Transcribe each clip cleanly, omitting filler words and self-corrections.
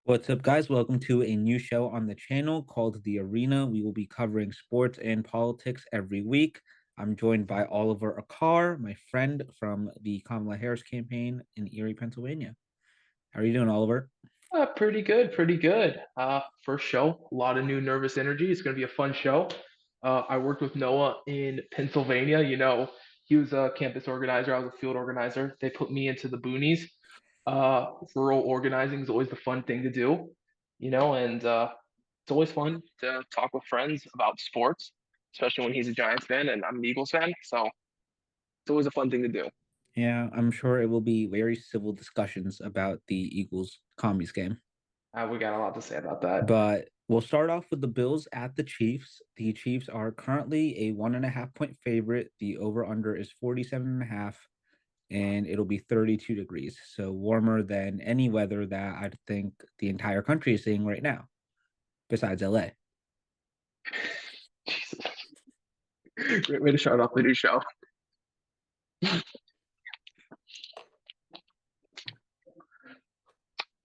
What's up, guys? Welcome to a new show on the channel called The Arena. We will be covering sports and politics every week. I'm joined by Oliver Akar, my friend from the Kamala Harris campaign in Erie, Pennsylvania. How are you doing, Oliver? Pretty good, pretty good. First show, a lot of new nervous energy. It's going to be a fun show. I worked with Noah in Pennsylvania. He was a campus organizer. I was a field organizer. They put me into the boonies. Rural organizing is always the fun thing to do, and it's always fun to talk with friends about sports, especially when he's a Giants fan and I'm an Eagles fan. So it's always a fun thing to do. Yeah, I'm sure it will be very civil discussions about the Eagles commies game. We got a lot to say about that. But we'll start off with the Bills at the Chiefs. The Chiefs are currently a 1.5 point favorite. The over-under is 47.5, and it'll be 32 degrees. So warmer than any weather that I think the entire country is seeing right now, besides LA. Jesus. Great way to start off the new show.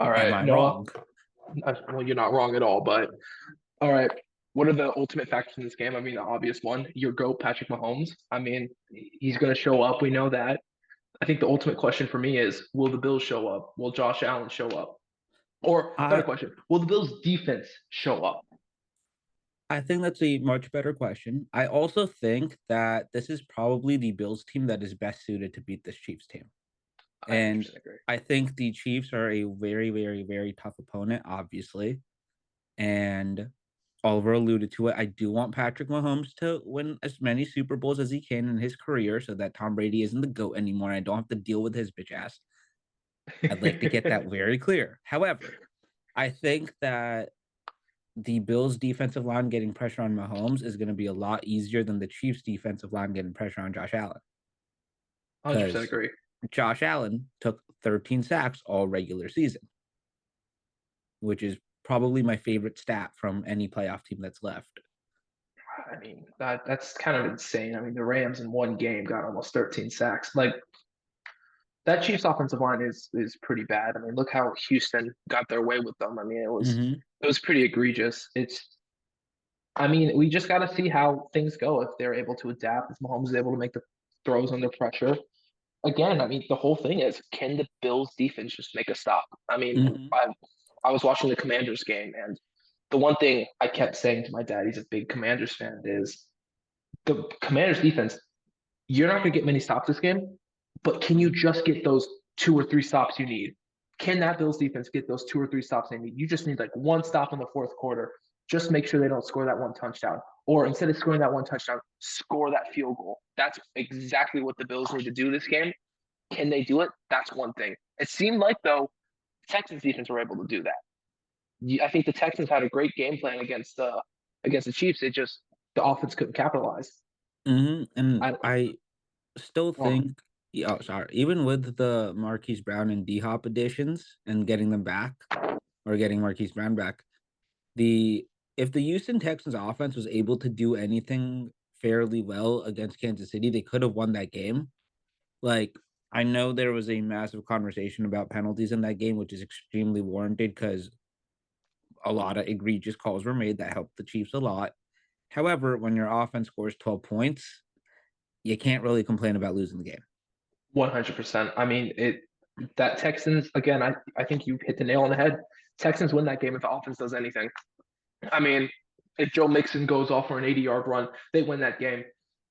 All Am right, I Noah. wrong? Well, you're not wrong at all, but all right. What are the ultimate factors in this game? I mean, the obvious one, your GOAT, Patrick Mahomes. I mean, he's going to show up. We know that. I think the ultimate question for me is, will the Bills show up? Will Josh Allen show up? Or better I question, will the Bills defense show up? I think that's a much better question. I also think that this is probably the Bills team that is best suited to beat this Chiefs team. I And 100% agree. I think the Chiefs are a very, very, very tough opponent, obviously. And Oliver alluded to it. I do want Patrick Mahomes to win as many Super Bowls as he can in his career so that Tom Brady isn't the GOAT anymore. And I don't have to deal with his bitch ass. I'd like to get that very clear. However, I think that the Bills' defensive line getting pressure on Mahomes is going to be a lot easier than the Chiefs' defensive line getting pressure on Josh Allen. 100% Because agree. Josh Allen took 13 sacks all regular season, which is probably my favorite stat from any playoff team that's left. I mean, that's kind of insane. I mean, the Rams in one game got almost 13 sacks. Like that Chiefs offensive line is pretty bad. I mean, look how Houston got their way with them. I mean, Mm-hmm. it was pretty egregious. I mean, we just got to see how things go if they're able to adapt, if Mahomes is able to make the throws under pressure. Again, I mean, the whole thing is, can the Bills defense just make a stop? I mean, Mm-hmm. I was watching the Commanders game, and the one thing I kept saying to my dad, he's a big Commanders fan, is the Commanders defense. You're not going to get many stops this game, but can you just get those two or three stops you need? Can that Bills defense get those two or three stops they need? You just need like one stop in the fourth quarter. Just make sure they don't score that one touchdown. Or instead of scoring that one touchdown, score that field goal. That's exactly what the Bills need to do this game. Can they do it? That's one thing. It seemed like, though, Texans defense were able to do that. I think the Texans had a great game plan against the Chiefs. It just the offense couldn't capitalize. Mm-hmm. And I I still oh, think, yeah, oh, sorry, even with the Marquise Brown and D Hop additions and getting them back or getting Marquise Brown back, the if the Houston Texans offense was able to do anything fairly well against Kansas City, they could have won that game. Like, I know there was a massive conversation about penalties in that game, which is extremely warranted because a lot of egregious calls were made that helped the Chiefs a lot. However, when your offense scores 12 points, you can't really complain about losing the game. 100%. I mean, it that Texans again. I think you hit the nail on the head. Texans win that game if the offense does anything. I mean, if Joe Mixon goes off for an 80-yard run, they win that game.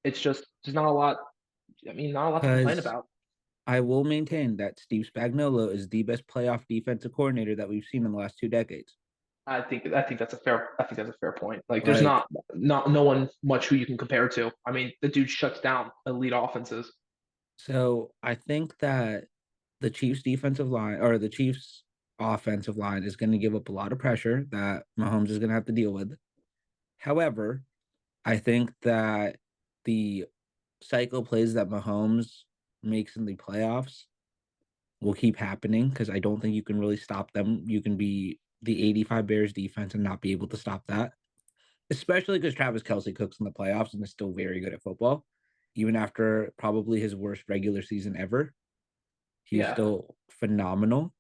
It's just there's not a lot. I mean, not a lot to complain Because about. I will maintain that Steve Spagnuolo is the best playoff defensive coordinator that we've seen in the last 2 decades. I think that's a fair point. Like, there's Like, not no one much who you can compare to. I mean, the dude shuts down elite offenses. so I think that the Chiefs defensive line or the Chiefs offensive line is going to give up a lot of pressure that Mahomes is going to have to deal with. However, I think that the cycle plays that Mahomes makes in the playoffs will keep happening because I don't think you can really stop them. You can be the 85 Bears defense and not be able to stop that, especially because Travis Kelsey cooks in the playoffs and is still very good at football, even after probably his worst regular season ever. He's Yeah, still phenomenal.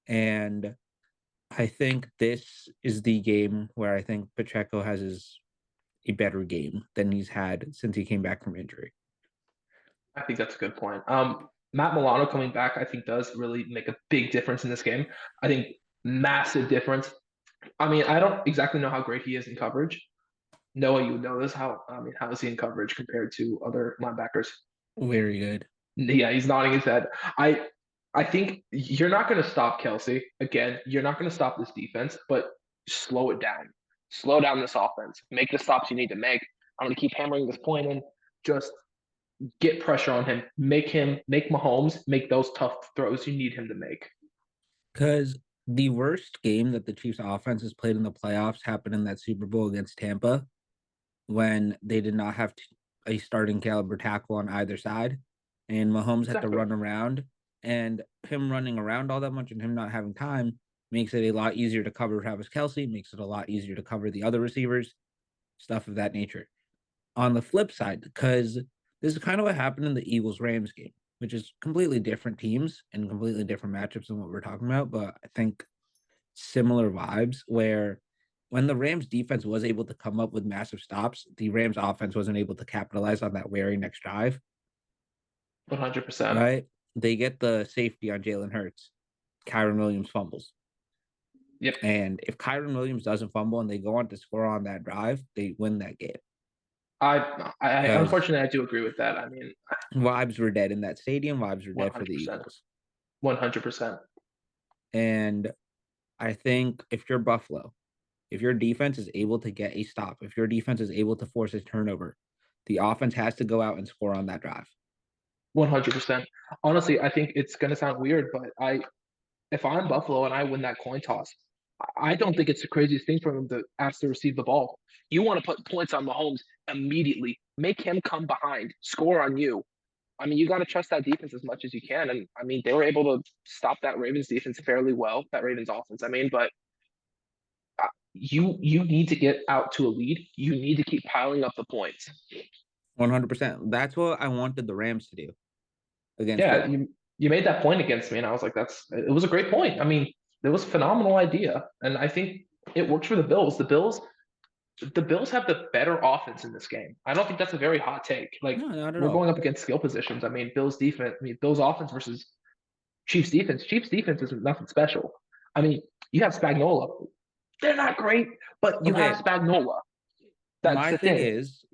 And I think this is the game where I think Pacheco has a better game than he's had since he came back from injury. I think that's a good point. Matt Milano coming back, I think, does really make a big difference in this game. I think massive difference. I mean, I don't exactly know how great he is in coverage. Noah, you know this. How is he in coverage compared to other linebackers? Very good. Yeah, he's nodding his head. I I think you're not going to stop Kelsey. Again, you're not going to stop this defense, but slow it down. Slow down this offense. Make the stops you need to make. I'm going to keep hammering this point in. Just get pressure on him. Make Mahomes make those tough throws you need him to make. Because the worst game that the Chiefs offense has played in the playoffs happened in that Super Bowl against Tampa when they did not have a starting caliber tackle on either side. And Mahomes had to Exactly. run around. And him running around all that much and him not having time makes it a lot easier to cover Travis Kelsey, makes it a lot easier to cover the other receivers, stuff of that nature. On the flip side, because this is kind of what happened in the Eagles Rams game, which is completely different teams and completely different matchups than what we're talking about. But I think similar vibes where when the Rams defense was able to come up with massive stops, the Rams offense wasn't able to capitalize on that very next drive, 100%. right? They get the safety on Jalen Hurts. Kyron Williams fumbles. Yep. And if Kyron Williams doesn't fumble and they go on to score on that drive, they win that game. I Because unfortunately I do agree with that. I mean, vibes were dead in that stadium. Vibes were dead for the 100%. Eagles. 100%. And I think if you're Buffalo, if your defense is able to get a stop, if your defense is able to force a turnover, the offense has to go out and score on that drive. 100%. Honestly, I think it's going to sound weird, but if I'm Buffalo and I win that coin toss, I don't think it's the craziest thing for them to ask to receive the ball. You want to put points on Mahomes immediately, make him come behind, score on you. I mean, you got to trust that defense as much as you can. And I mean, they were able to stop that Ravens defense fairly well, that Ravens offense. I mean, but you need to get out to a lead. You need to keep piling up the points. 100%. That's what I wanted the Rams to do against Yeah, Philly. you made that point against me, and I was like, it was a great point. I mean, it was a phenomenal idea, and I think it works for the Bills. The Bills have the better offense in this game. I don't think that's a very hot take. Like No, not at we're all. going up against skill positions. I mean, Bills defense. I mean, Bills offense versus Chiefs defense. Chiefs defense is nothing special. I mean, you have Spagnola. They're not great, but you have Okay, Spagnola. That's my the thing thing. is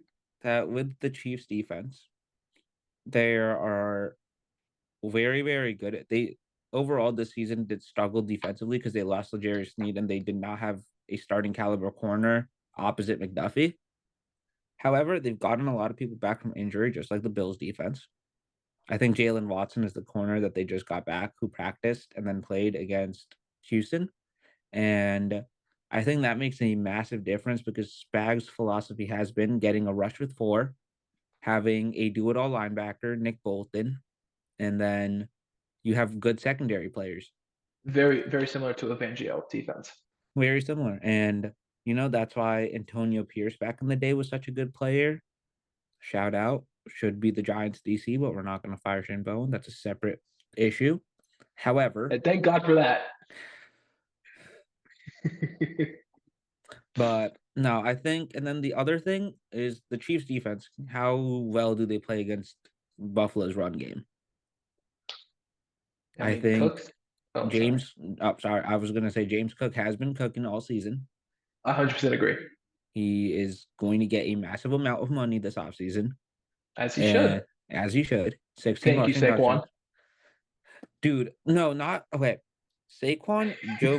that with the Chiefs defense, they are very, very good. They overall this season did struggle defensively because they lost L'Jarius Sneed and they did not have a starting caliber corner opposite McDuffie. However, they've gotten a lot of people back from injury, just like the Bills defense. I think Jalen Watson is the corner that they just got back who practiced and then played against Houston. And I think that makes a massive difference because Spag's philosophy has been getting a rush with four, having a do it all linebacker, Nick Bolton, and then you have good secondary players. Very, very similar to Evangio defense. Very similar. And, that's why Antonio Pierce back in the day was such a good player. Shout out. Should be the Giants DC, but we're not going to fire Shane Bowen. That's a separate issue. However, And thank God for that. but no, I think, and then the other thing is the Chiefs defense. How well do they play against Buffalo's run game? I I mean, think Cooks. Oh, sorry. James, oh, sorry, I was going to say James Cook has been cooking all season. 100% agree. He is going to get a massive amount of money this offseason, As he should. and as he should, 16 Thank you, rushing Saquon. touchdowns. Dude, no, not okay. Saquon, Joe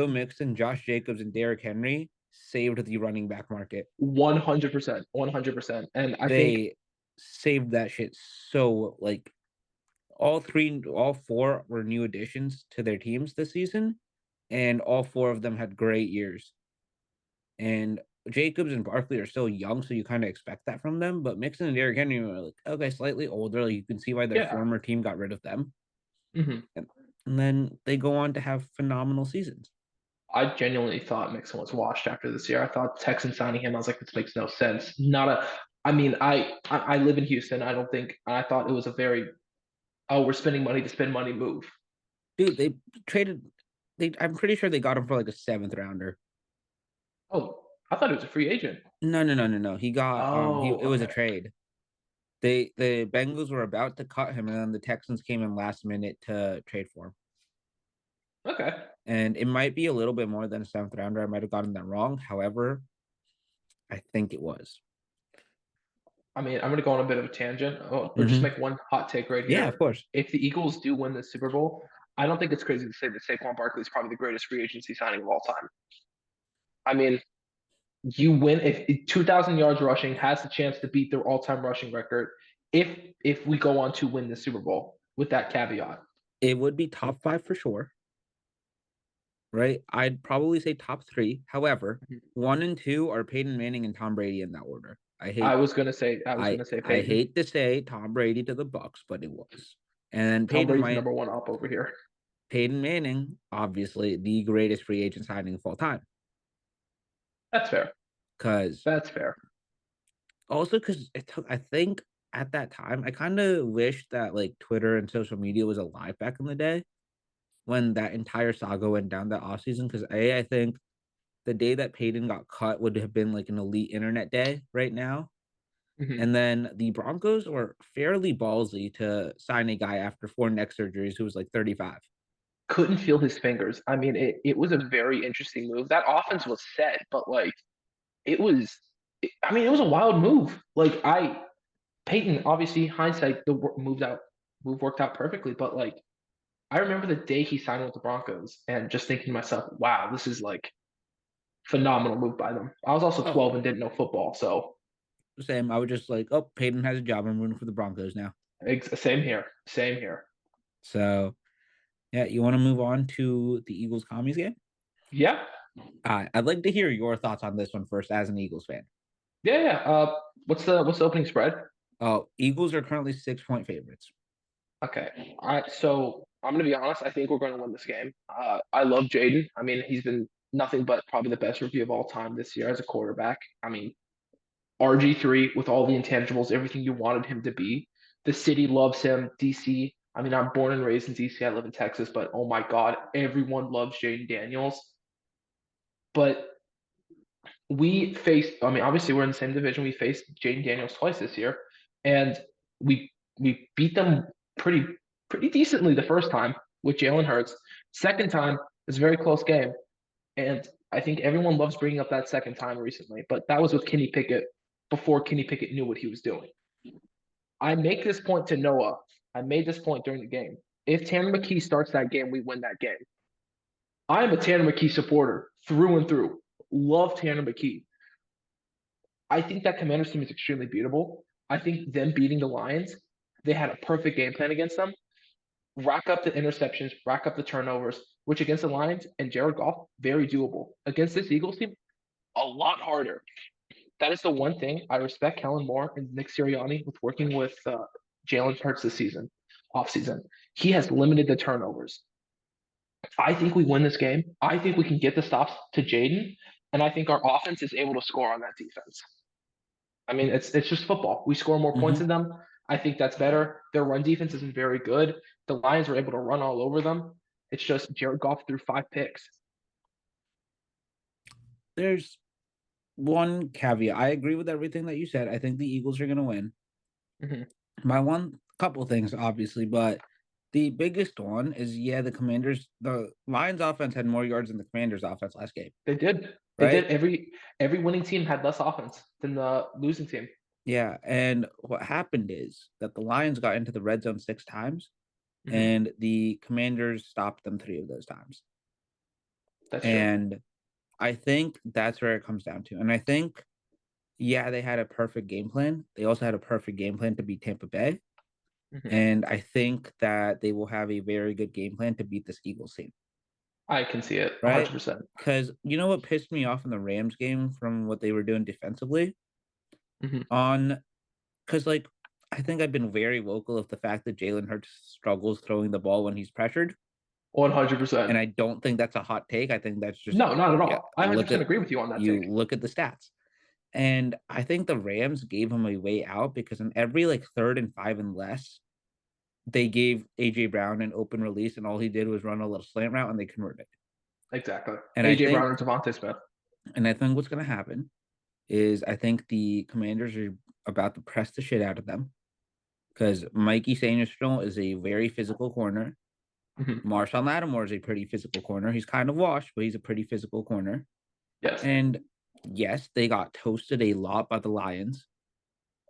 Mixon, Josh Jacobs, and Derrick Henry saved the running back market. 100%. 100%. And I think They saved that shit so like all four were new additions to their teams this season, and all four of them had great years. And Jacobs and Barkley are still young, so you kind of expect that from them. But Mixon and Derrick Henry are like, okay, slightly older. Like, you can see why their yeah. former team got rid of them. hmm And then they go on to have phenomenal seasons. I genuinely thought Mixon was washed after this year. I thought Texans signing him, I was like, this makes no sense. Not a I mean, I live in Houston. I don't think I thought it was a very oh, we're spending money to spend money move. Dude, they traded. I'm pretty sure they got him for like a seventh rounder. Oh, I thought it was a free agent. No, no, no, no, no. He got Oh, it was a okay. trade. The Bengals were about to cut him, and then the Texans came in last minute to trade for him. Okay. And it might be a little bit more than a seventh rounder. I might have gotten that wrong. However, I think it was. I mean, I'm gonna go on a bit of a tangent, or just Hmm. make one hot take right Yeah, of here. course. If the Eagles do win the Super Bowl, I don't think it's crazy to say that Saquon Barkley is probably the greatest free agency signing of all time. I mean, you win if 2,000 yards rushing has the chance to beat their all-time rushing record if we go on to win the Super Bowl with that caveat. It would be top five for sure, right? I'd probably say top three. However, Mhm. one and two are Peyton Manning and Tom Brady in that order. I was gonna say I Peyton. hate to say Tom Brady to the Bucks, but it was. And then Tom Brady's number one up over here. Peyton Manning, obviously the greatest free agent signing of all time. That's fair. Because That's fair. also because it took, I think at that time, I kind of wish that like Twitter and social media was alive back in the day when that entire saga went down that offseason. Because I think the day that Peyton got cut would have been like an elite internet day right now. Mhm. And then the Broncos were fairly ballsy to sign a guy after four neck surgeries who was like 35. Couldn't feel his fingers. I mean, it was a very interesting move. That offense was set, but like it was. I mean, it was a wild move. Peyton, obviously hindsight, move worked out perfectly. But like, I remember the day he signed with the Broncos, and just thinking to myself, wow, this is like phenomenal move by them. I was also Oh, 12 and didn't know football, so same. I was just like, oh, Peyton has a job. I'm rooting for the Broncos now. same here, same here. So yeah, you want to move on to the Eagles commies game? Yeah, I'd like to hear your thoughts on this one first as an Eagles fan. yeah, yeah. What's the opening spread? Oh, Eagles are currently 6-point favorites. Okay. All right. So I'm gonna be honest. I think we're going to win this game. I love Jaden. I mean, he's been nothing but probably the best rookie of all time this year as a quarterback. I mean, RG3 with all the intangibles, everything you wanted him to be. The city loves him. DC. I mean, I'm born and raised in DC. I live in Texas, but oh my God, everyone loves Jaden Daniels. But we faced. I mean, obviously we're in the same division. We faced Jaden Daniels twice this year, and we beat them pretty pretty decently the first time with Jalen Hurts. Second time was a very close game, and I think everyone loves bringing up that second time recently. But that was with Kenny Pickett before Kenny Pickett knew what he was doing. I make this point to Noah. I made this point during the game. If Tanner McKee starts that game, we win that game. I am a Tanner McKee supporter through and through. Love Tanner McKee. I think that Commanders team is extremely beatable. I think them beating the Lions, they had a perfect game plan against them. Rack up the interceptions, rack up the turnovers, which against the Lions and Jared Goff, very doable. Against this Eagles team, a lot harder. That is the one thing I respect Kellen Moore and Nick Sirianni with working with Jalen Hurts this season, offseason. He has limited the turnovers. I think we win this game. I think we can get the stops to Jaden, and I think our offense is able to score on that defense. I mean, it's just football. We score more points Mm-hmm. than them. I think that's better. Their run defense isn't very good. The Lions were able to run all over them. It's just Jared Goff threw 5 picks. There's one caveat. I agree with everything that you said. I think the Eagles are going to win. Mm-hmm. My one couple things, obviously, but the biggest one is the Lions offense had more yards than the Commanders offense last game, They did. They did. right? Every winning team had less offense than the losing team. Yeah. And what happened is that the Lions got into the red zone 6 times Mm-hmm. and the Commanders stopped them 3 of those times. That's true. And I think that's where it comes down to. And I think, yeah, they had a perfect game plan. They also had a perfect game plan to beat Tampa Bay. Mm-hmm. And I think that they will have a very good game plan to beat this Eagles team, I can see it right? 100%. Because you know what pissed me off in the Rams game from what they were doing defensively? Mm-hmm. On because like I think I've been very vocal of the fact that Jalen Hurts struggles throwing the ball when he's pressured. 100%. And I don't think that's a hot take. I think that's just No, not at yeah, all. I 100% agree with you on that you take. look at the stats. And I think the Rams gave him a way out because in every like third and 5 and less, they gave AJ Brown an open release, and all he did was run a little slant route, and they converted. Exactly. And I AJ think, Brown or Devontae Smith. what's going to happen is I think the Commanders are about to press the shit out of them because Mikey Sainristil is a very physical corner. Mhm. Marshawn Lattimore is a pretty physical corner. He's kind of washed, but he's a pretty physical corner. Yes. And yes, they got toasted a lot by the Lions,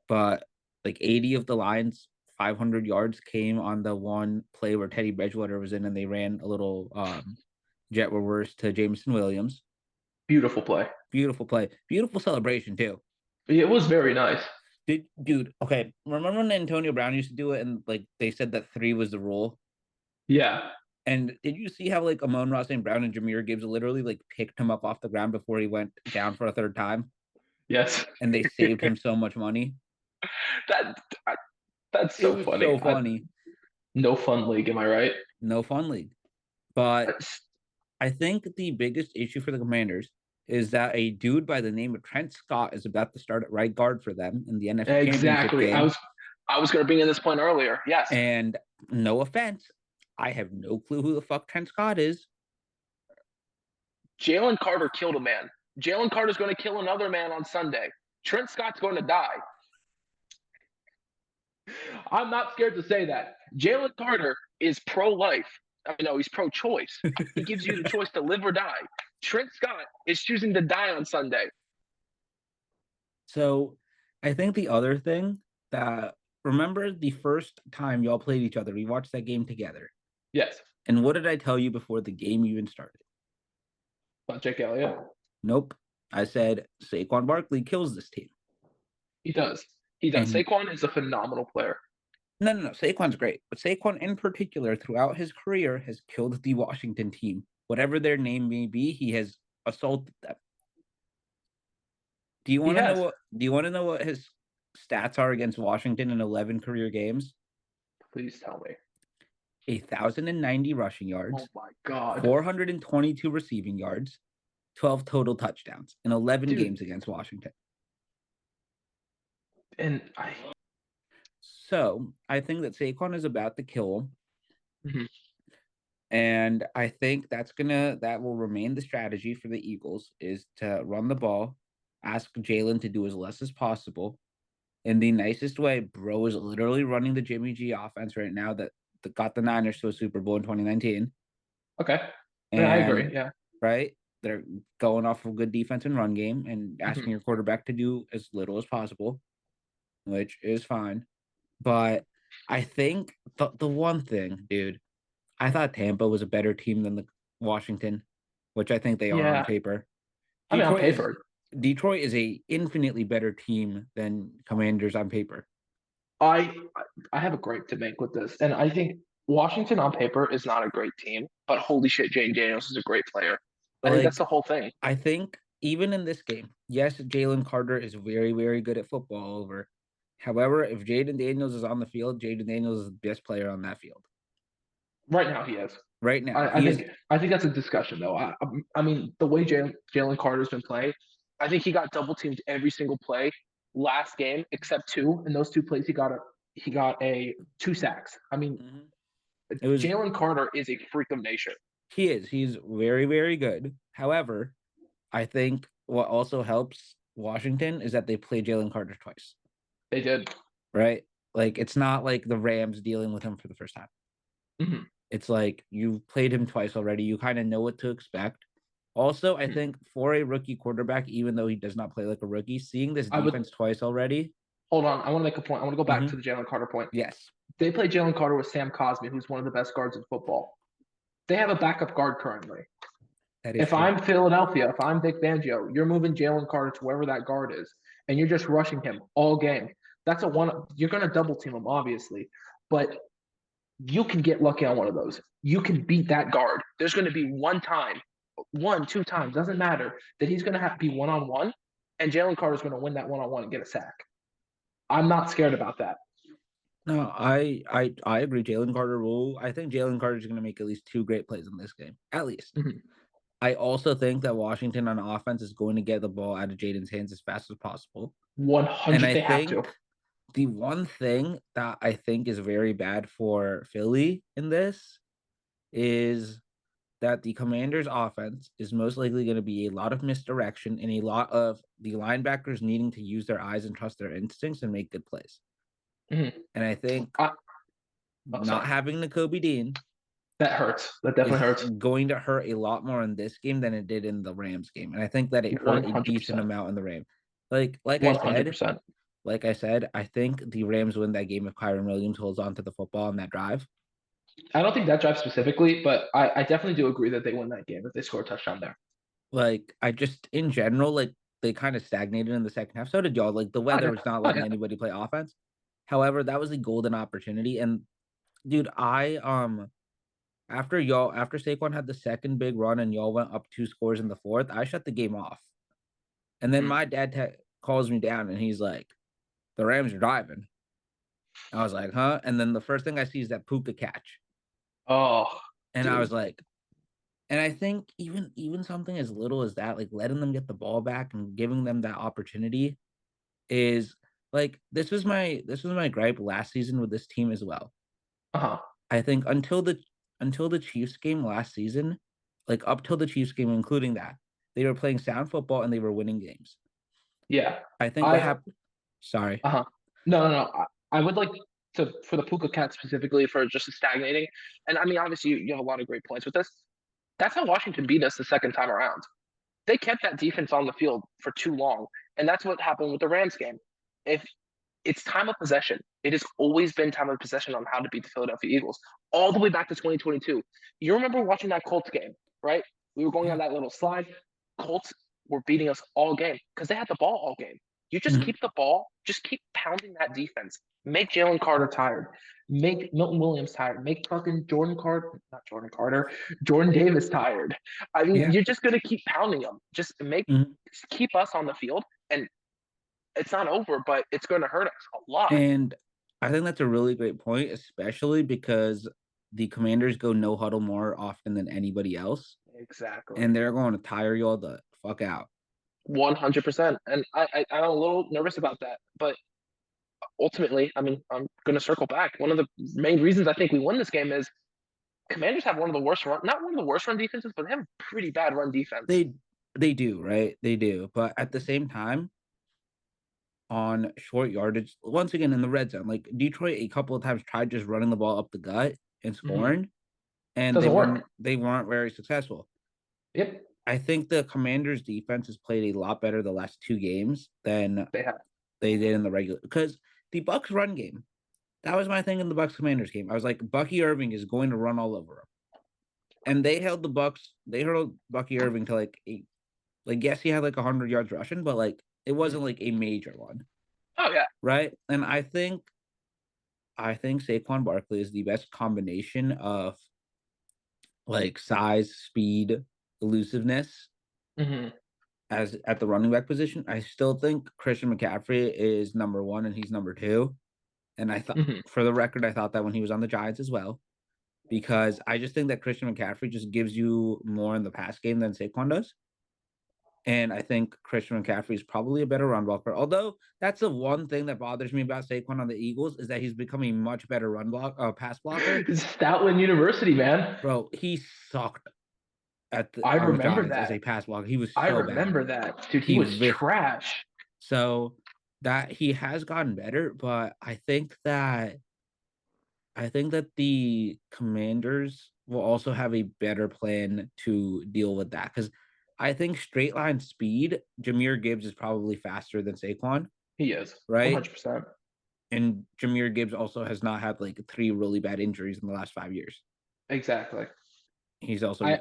but like 80 of the Lions' 500 yards came on the one play where Teddy Bridgewater was in, and they ran a little jet reverse to Jameson Williams. Beautiful play. Beautiful play, beautiful celebration too. It was very nice. Dude, okay. Remember when Antonio Brown used to do it, and like they said that 3 was the rule? Yeah. And did you see how like Amon-Ra St. Brown and Jahmyr Gibbs literally like picked him up off the ground before he went down for a third time, Yes. and they saved him so much money? that that's It so was funny. so funny. No fun league, am I right? No fun league. But I think the biggest issue for the Commanders is that a dude by the name of Trent Scott is about to start at right guard for them in the NFC Championship Exactly. game. I was going to bring in this point earlier. Yes. And no offense, I have no clue who the fuck Trent Scott is. Jalen Carter killed a man. Jalen Carter's going to kill another man on Sunday. Trent Scott's going to die. I'm not scared to say that. Jalen Carter is pro-life. I know he's pro-choice. He gives you the choice to live or die. Trent Scott is choosing to die on Sunday. So I think the other thing that, remember the first time y'all played each other, we watched that game together. Yes. And what did I tell you before the game even started? Not Jake Elliott. Nope. I said Saquon Barkley kills this team. He does. He does. And Saquon is a phenomenal player. No. Saquon's great. But Saquon in particular, throughout his career, has killed the Washington team. Whatever their name may be, he has assaulted them. Do you want to know what his stats are against Washington in 11 career games? Please tell me. 1,090 rushing yards. Oh my God. 422 receiving yards. 12 total touchdowns in 11 Dude. games against Washington. And So I think that Saquon is about to kill him. Mm-hmm. And I think that will remain the strategy for the Eagles, is to run the ball, ask Jalen to do as less as possible. In the nicest way, bro is literally running the Jimmy G offense right now that got the Niners to a Super Bowl in 2019. Okay. And, I agree. Yeah. Right? They're going off of good defense and run game and asking your quarterback to do as little as possible, which is fine. But I think the one thing, dude, I thought Tampa was a better team than the Washington, which I think they are on paper. On paper. Detroit is a infinitely better team than Commanders on paper. I have a gripe to make with this, and I think Washington on paper is not a great team, but holy shit, Jayden Daniels is a great player. I think that's the whole thing. I think even in this game, yes, Jalen Carter is very, very good at football. However, if Jayden Daniels is on the field, Jayden Daniels is the best player on that field. Right now, he is. Right now, I think that's a discussion, though. I mean, the way Jalen Carter's been playing, I think he got double teamed every single play last game except 2. In those 2 plays, he got 2 sacks. I mean, Jalen Carter is a freak of nature. He is. He's very, very good. However, I think what also helps Washington is that they play Jalen Carter twice. They did. Right? Like, it's not like the Rams dealing with him for the first time. Mm-hmm. It's like you've played him twice already. You kind of know what to expect. Also, I think for a rookie quarterback, even though he does not play like a rookie, seeing this defense twice already. Hold on. I want to make a point. I want to go back to the Jalen Carter point. Yes. They play Jalen Carter with Sam Cosmi, who's one of the best guards in football. They have a backup guard currently. If I'm Philadelphia, if I'm Vic Fangio, you're moving Jalen Carter to wherever that guard is, and you're just rushing him all game. That's you're going to double team him, obviously, but you can get lucky on one of those. You can beat that guard. There's going to be 1 time, 1, 2 times, doesn't matter, that he's going to have to be one-on-one, and Jalen Carter's going to win that one-on-one and get a sack. I'm not scared about that. No, I agree. Jalen Carter will. I think Jalen Carter is going to make at least 2 great plays in this game, at least. Mm-hmm. I also think that Washington on offense is going to get the ball out of Jaden's hands as fast as possible. 100. They have to. the one thing that I think is very bad for Philly in this is that the Commanders' offense is most likely going to be a lot of misdirection and a lot of the linebackers needing to use their eyes and trust their instincts and make good plays. Mhm. And I think I, oh, not sorry. having Nakobe Dean That hurts. That definitely is hurts. going to hurt a lot more in this game than it did in the Rams game. And I think that it hurt a decent 100%. amount in the Ram. Like I said, 100%. I think the Rams win that game if Kyron Williams holds on to the football on that drive. I don't think that drive specifically, but I definitely do agree that they win that game if they score a touchdown there. Like I just in general, like they kind of stagnated in the second half. So did y'all. Like the Oh, weather yeah. was not Oh, letting yeah. anybody play offense. However, that was a golden opportunity. And dude, I after Saquon had the second big run and y'all went up 2 scores in the fourth, I shut the game off. And then Mhm. my dad calls me down and he's like, "The Rams are driving." I was like, "Huh?" And then the first thing I see is that Puka catch, Oh, and I was dude. like, and I think even something as little as that, like letting them get the ball back and giving them that opportunity is like this was my gripe last season with this team as well. Uh-huh. I think until the Chiefs game last season, like up till the Chiefs game, including that, they were playing sound football and they were winning games. Yeah. I think what I happened. Sorry. Uh-huh. No, no, no. I would like to for the Puka Cat specifically for just stagnating. And I mean, obviously, you have a lot of great points with this. That's how Washington beat us the second time around. They kept that defense on the field for too long, and that's what happened with the Rams game. If it's time of possession, it has always been time of possession on how to beat the Philadelphia Eagles, all the way back to 2022. You remember watching that Colts game, right? We were going on Yeah. that little slide. Colts were beating us all game because they had the ball all game. You just Mhm. keep the ball, just keep pounding that defense. Make Jalen Carter tired. Make Milton Williams tired. Make fucking not Jordan Carter, Jordan Davis tired. I mean, Yeah. you're just gonna keep pounding them. Mhm. Just keep us on the field, and it's not over, but it's going to hurt us a lot. And I think that's a really great point, especially because the Commanders go no huddle more often than anybody else, Exactly. and they're going to tire y'all the fuck out. 100%. And I'm a little nervous about that. But ultimately, I mean, I'm going to circle back. One of the main reasons I think we won this game is Commanders have one of the worst run, not one of the worst run defenses, but they have a pretty bad run defense. They they do, right? They do. But at the same time, on short yardage, once again in the red zone, like Detroit a couple of times tried just running the ball up the gut and Mm-hmm. scoring, and Doesn't work. they weren't very successful. Yep, I think the Commanders defense has played a lot better the last 2 games than they have. they did in the regular because the Bucks run game. That was my thing in the Bucks Commanders game. I was like, Bucky Irving is going to run all over him. And they held the Bucks, they held Bucky Irving to like eight. Like, yes, he had like 100 yards rushing, but like it Mhm. wasn't like a major one. Oh yeah. Right. And I think Saquon Barkley is the best combination of like size, speed, elusiveness Mm-hmm. as at the running back position. I still think Christian McCaffrey is number one and he's number two. And I thought, Mm-hmm. for the record, I thought that when he was on the Giants as well, because I just think that Christian McCaffrey just gives you more in the pass game than Saquon does. And I think Christian McCaffrey is probably a better run blocker. Although that's the one thing that bothers me about Saquon on the Eagles is that he's becoming a much better pass blocker. Stoutland University, man. Bro, he sucked I on the remember Giants as that. a pass blocker. He was I so bad. remember that. Dude, he He was ripped. trash. So that he has gotten better, but I think that the Commanders will also have a better plan to deal with that because I think straight line speed, Jameer Gibbs is probably faster than Saquon, He is right? 100%. And Jameer Gibbs also has not had like 3 really bad injuries in the last 5 years. Exactly. He's also I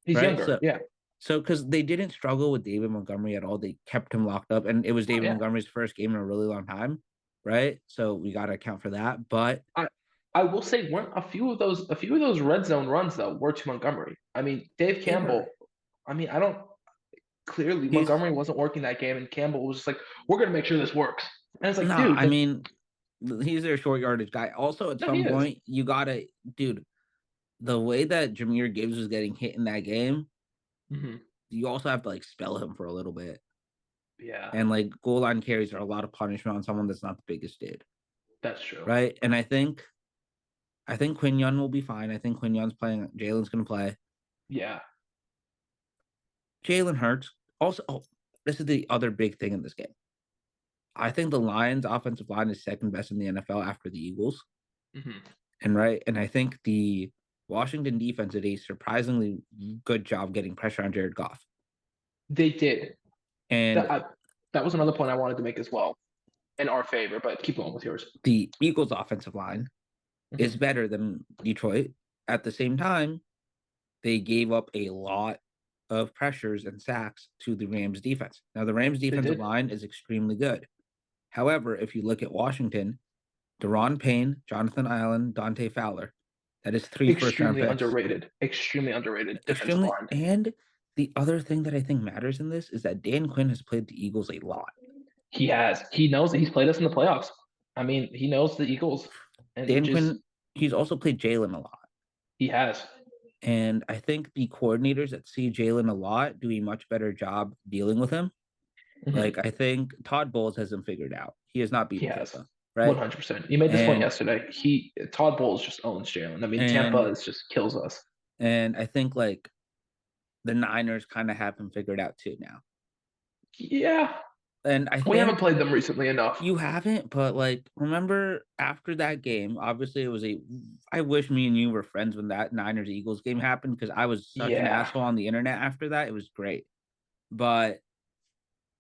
He's right. younger. Yeah. So because they didn't struggle with David Montgomery at all, they kept him locked up, and it was Oh David yeah. Montgomery's first game in a really long time, right? So we got to account for that. But I I will say one a few of those red zone runs though were to Montgomery. I mean, Dave they were Campbell. I mean, I don't clearly he's Montgomery wasn't working that game, and Campbell was just like, "We're gonna make sure this works." And it's like, no, dude, I like, mean he's their short yardage guy. Also, at no, he some is. point, you gotta, dude, the way that Jameer Gibbs was getting hit in that game, Hmm. you also have to like spell him for a little bit. Yeah, And like goal line carries are a lot of punishment on someone that's not the biggest dude, that's true. right? And I think Quinion will be fine. I think Quinion's playing. Jalen's gonna play. Yeah. Jalen Hurts. Also, this is the other big thing in this game. I think the Lions' offensive line is second best in the NFL after the Eagles. Hmm. And I think the Washington defense did a surprisingly good job getting pressure on Jared Goff. They did. And That I, that was another point I wanted to make as well in our favor, but keep going with yours. the Eagles' offensive line is Hmm. better than Detroit. At the same time, they gave up a lot of pressures and sacks to the Rams defense. Now, the Rams They defensive did. line is extremely good. However, if you look at Washington, Deron Payne, Jonathan Allen, Dante Fowler, that is three first round Extremely picks. underrated. Extremely underrated defensive Extremely. line. And the other thing that I think matters in this is that Dan Quinn has played the Eagles a lot. He has. He knows that he's played us in the playoffs. I mean, he knows the Eagles, and Dan just Quinn, he's also played Jalen a lot. he has. And I think the coordinators that see Jalen a lot do a much better job dealing with him. Hmm. Like, I think Todd Bowles has him figured out. He has not He beaten has. Tampa, right? 100%. You made this point And yesterday. Todd Bowles just owns Jalen. I mean, Tampa and is just kills us. and I think like the Niners kind of have him figured out too now. Yeah, And I we haven't think played them recently enough. you haven't, but like remember after that game, obviously it was a I wish me and you were friends when that Niners Eagles game happened because I was such an Yeah. asshole on the internet after that. It was great. But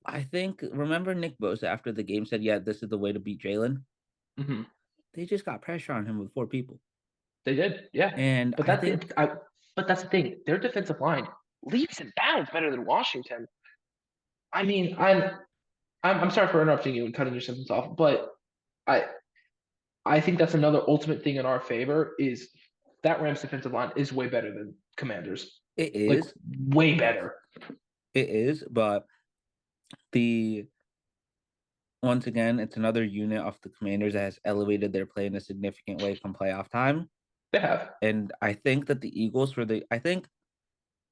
I think remember Nick Bosa after the game said, "Yeah, this is the way to beat Jalen." Hmm. They just got pressure on him with four people, They did. Yeah. and But I that's think it. But that's the thing. Their defensive line leaps and bounds better than Washington. I mean, I'm sorry for interrupting you and cutting your sentence off, but I I think that's another ultimate thing in our favor is that Rams defensive line is way better than Commanders. it Like is, way better. but the once again, it's another unit of the Commanders that has elevated their play in a significant way come playoff time. They have. And I think that I think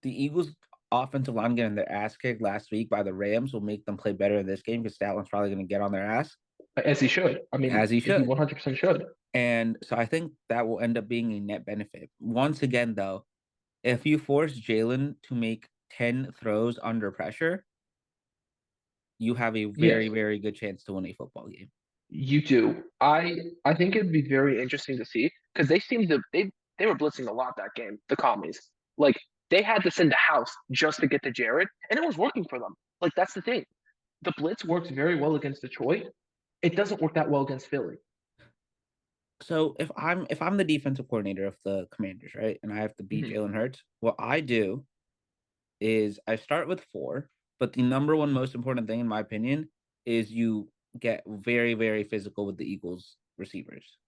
the Eagles offensive line getting their ass kicked last week by the Rams will make them play better in this game because Statlin's probably going to get on their ass As he should. I mean, as he he should. 100% should. And so I think that will end up being a net benefit. Once again, though, if you force Jalen to make 10 throws under pressure, you have a very, Yes, very good chance to win a football game. you do. I think it'd be very interesting to see because they were blitzing a lot that game, the commies. Like they had to send a house just to get to Jared, and it was working for them. Like that's the thing. The blitz works very well against Detroit. It doesn't work that well against Philly. So if I'm the defensive coordinator of the Commanders, right, and I have to beat Hmm. Jalen Hurts, what I do is I start with four, but the number one most important thing, in my opinion, is you get very, very physical with the Eagles receivers.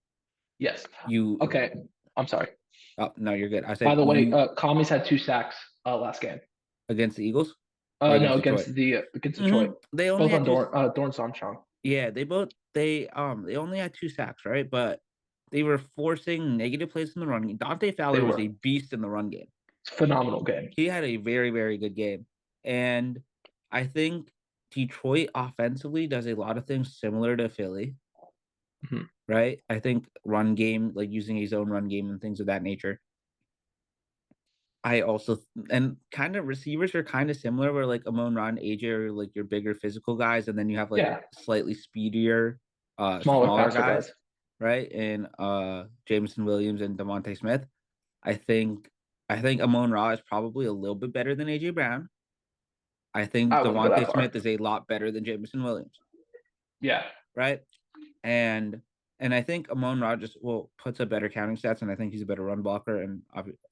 Yes. You, Okay. I'm sorry. oh, no, you're good. I By said the way, you Commies had 2 sacks last game. against the Eagles or No, against Detroit. against Detroit, They only both had on two. Dorrance Armstrong. Yeah, they only had two sacks, right? But they were forcing negative plays in the run game. Dante They Fowler was a were beast in the run game. phenomenal game. He had a very, very good game. And I think Detroit offensively does a lot of things similar to Philly, Mhm. right? I think run game, like using a zone run game and things of that nature. I also and kind of receivers are kind of similar where like Amon Ron, AJ are like your bigger physical guys, and then you have like Yeah, slightly speedier, smaller, smaller faster guys, guys. right? And Jameson Williams and Devontae Smith. I think I think Amon Ra is probably a little bit better than AJ Brown. I think I wouldn't go that Devontae far. Smith is a lot better than Jameson Williams, Yeah. right? And I think Amon Ra just will puts up better counting stats, and I think he's a better run blocker. And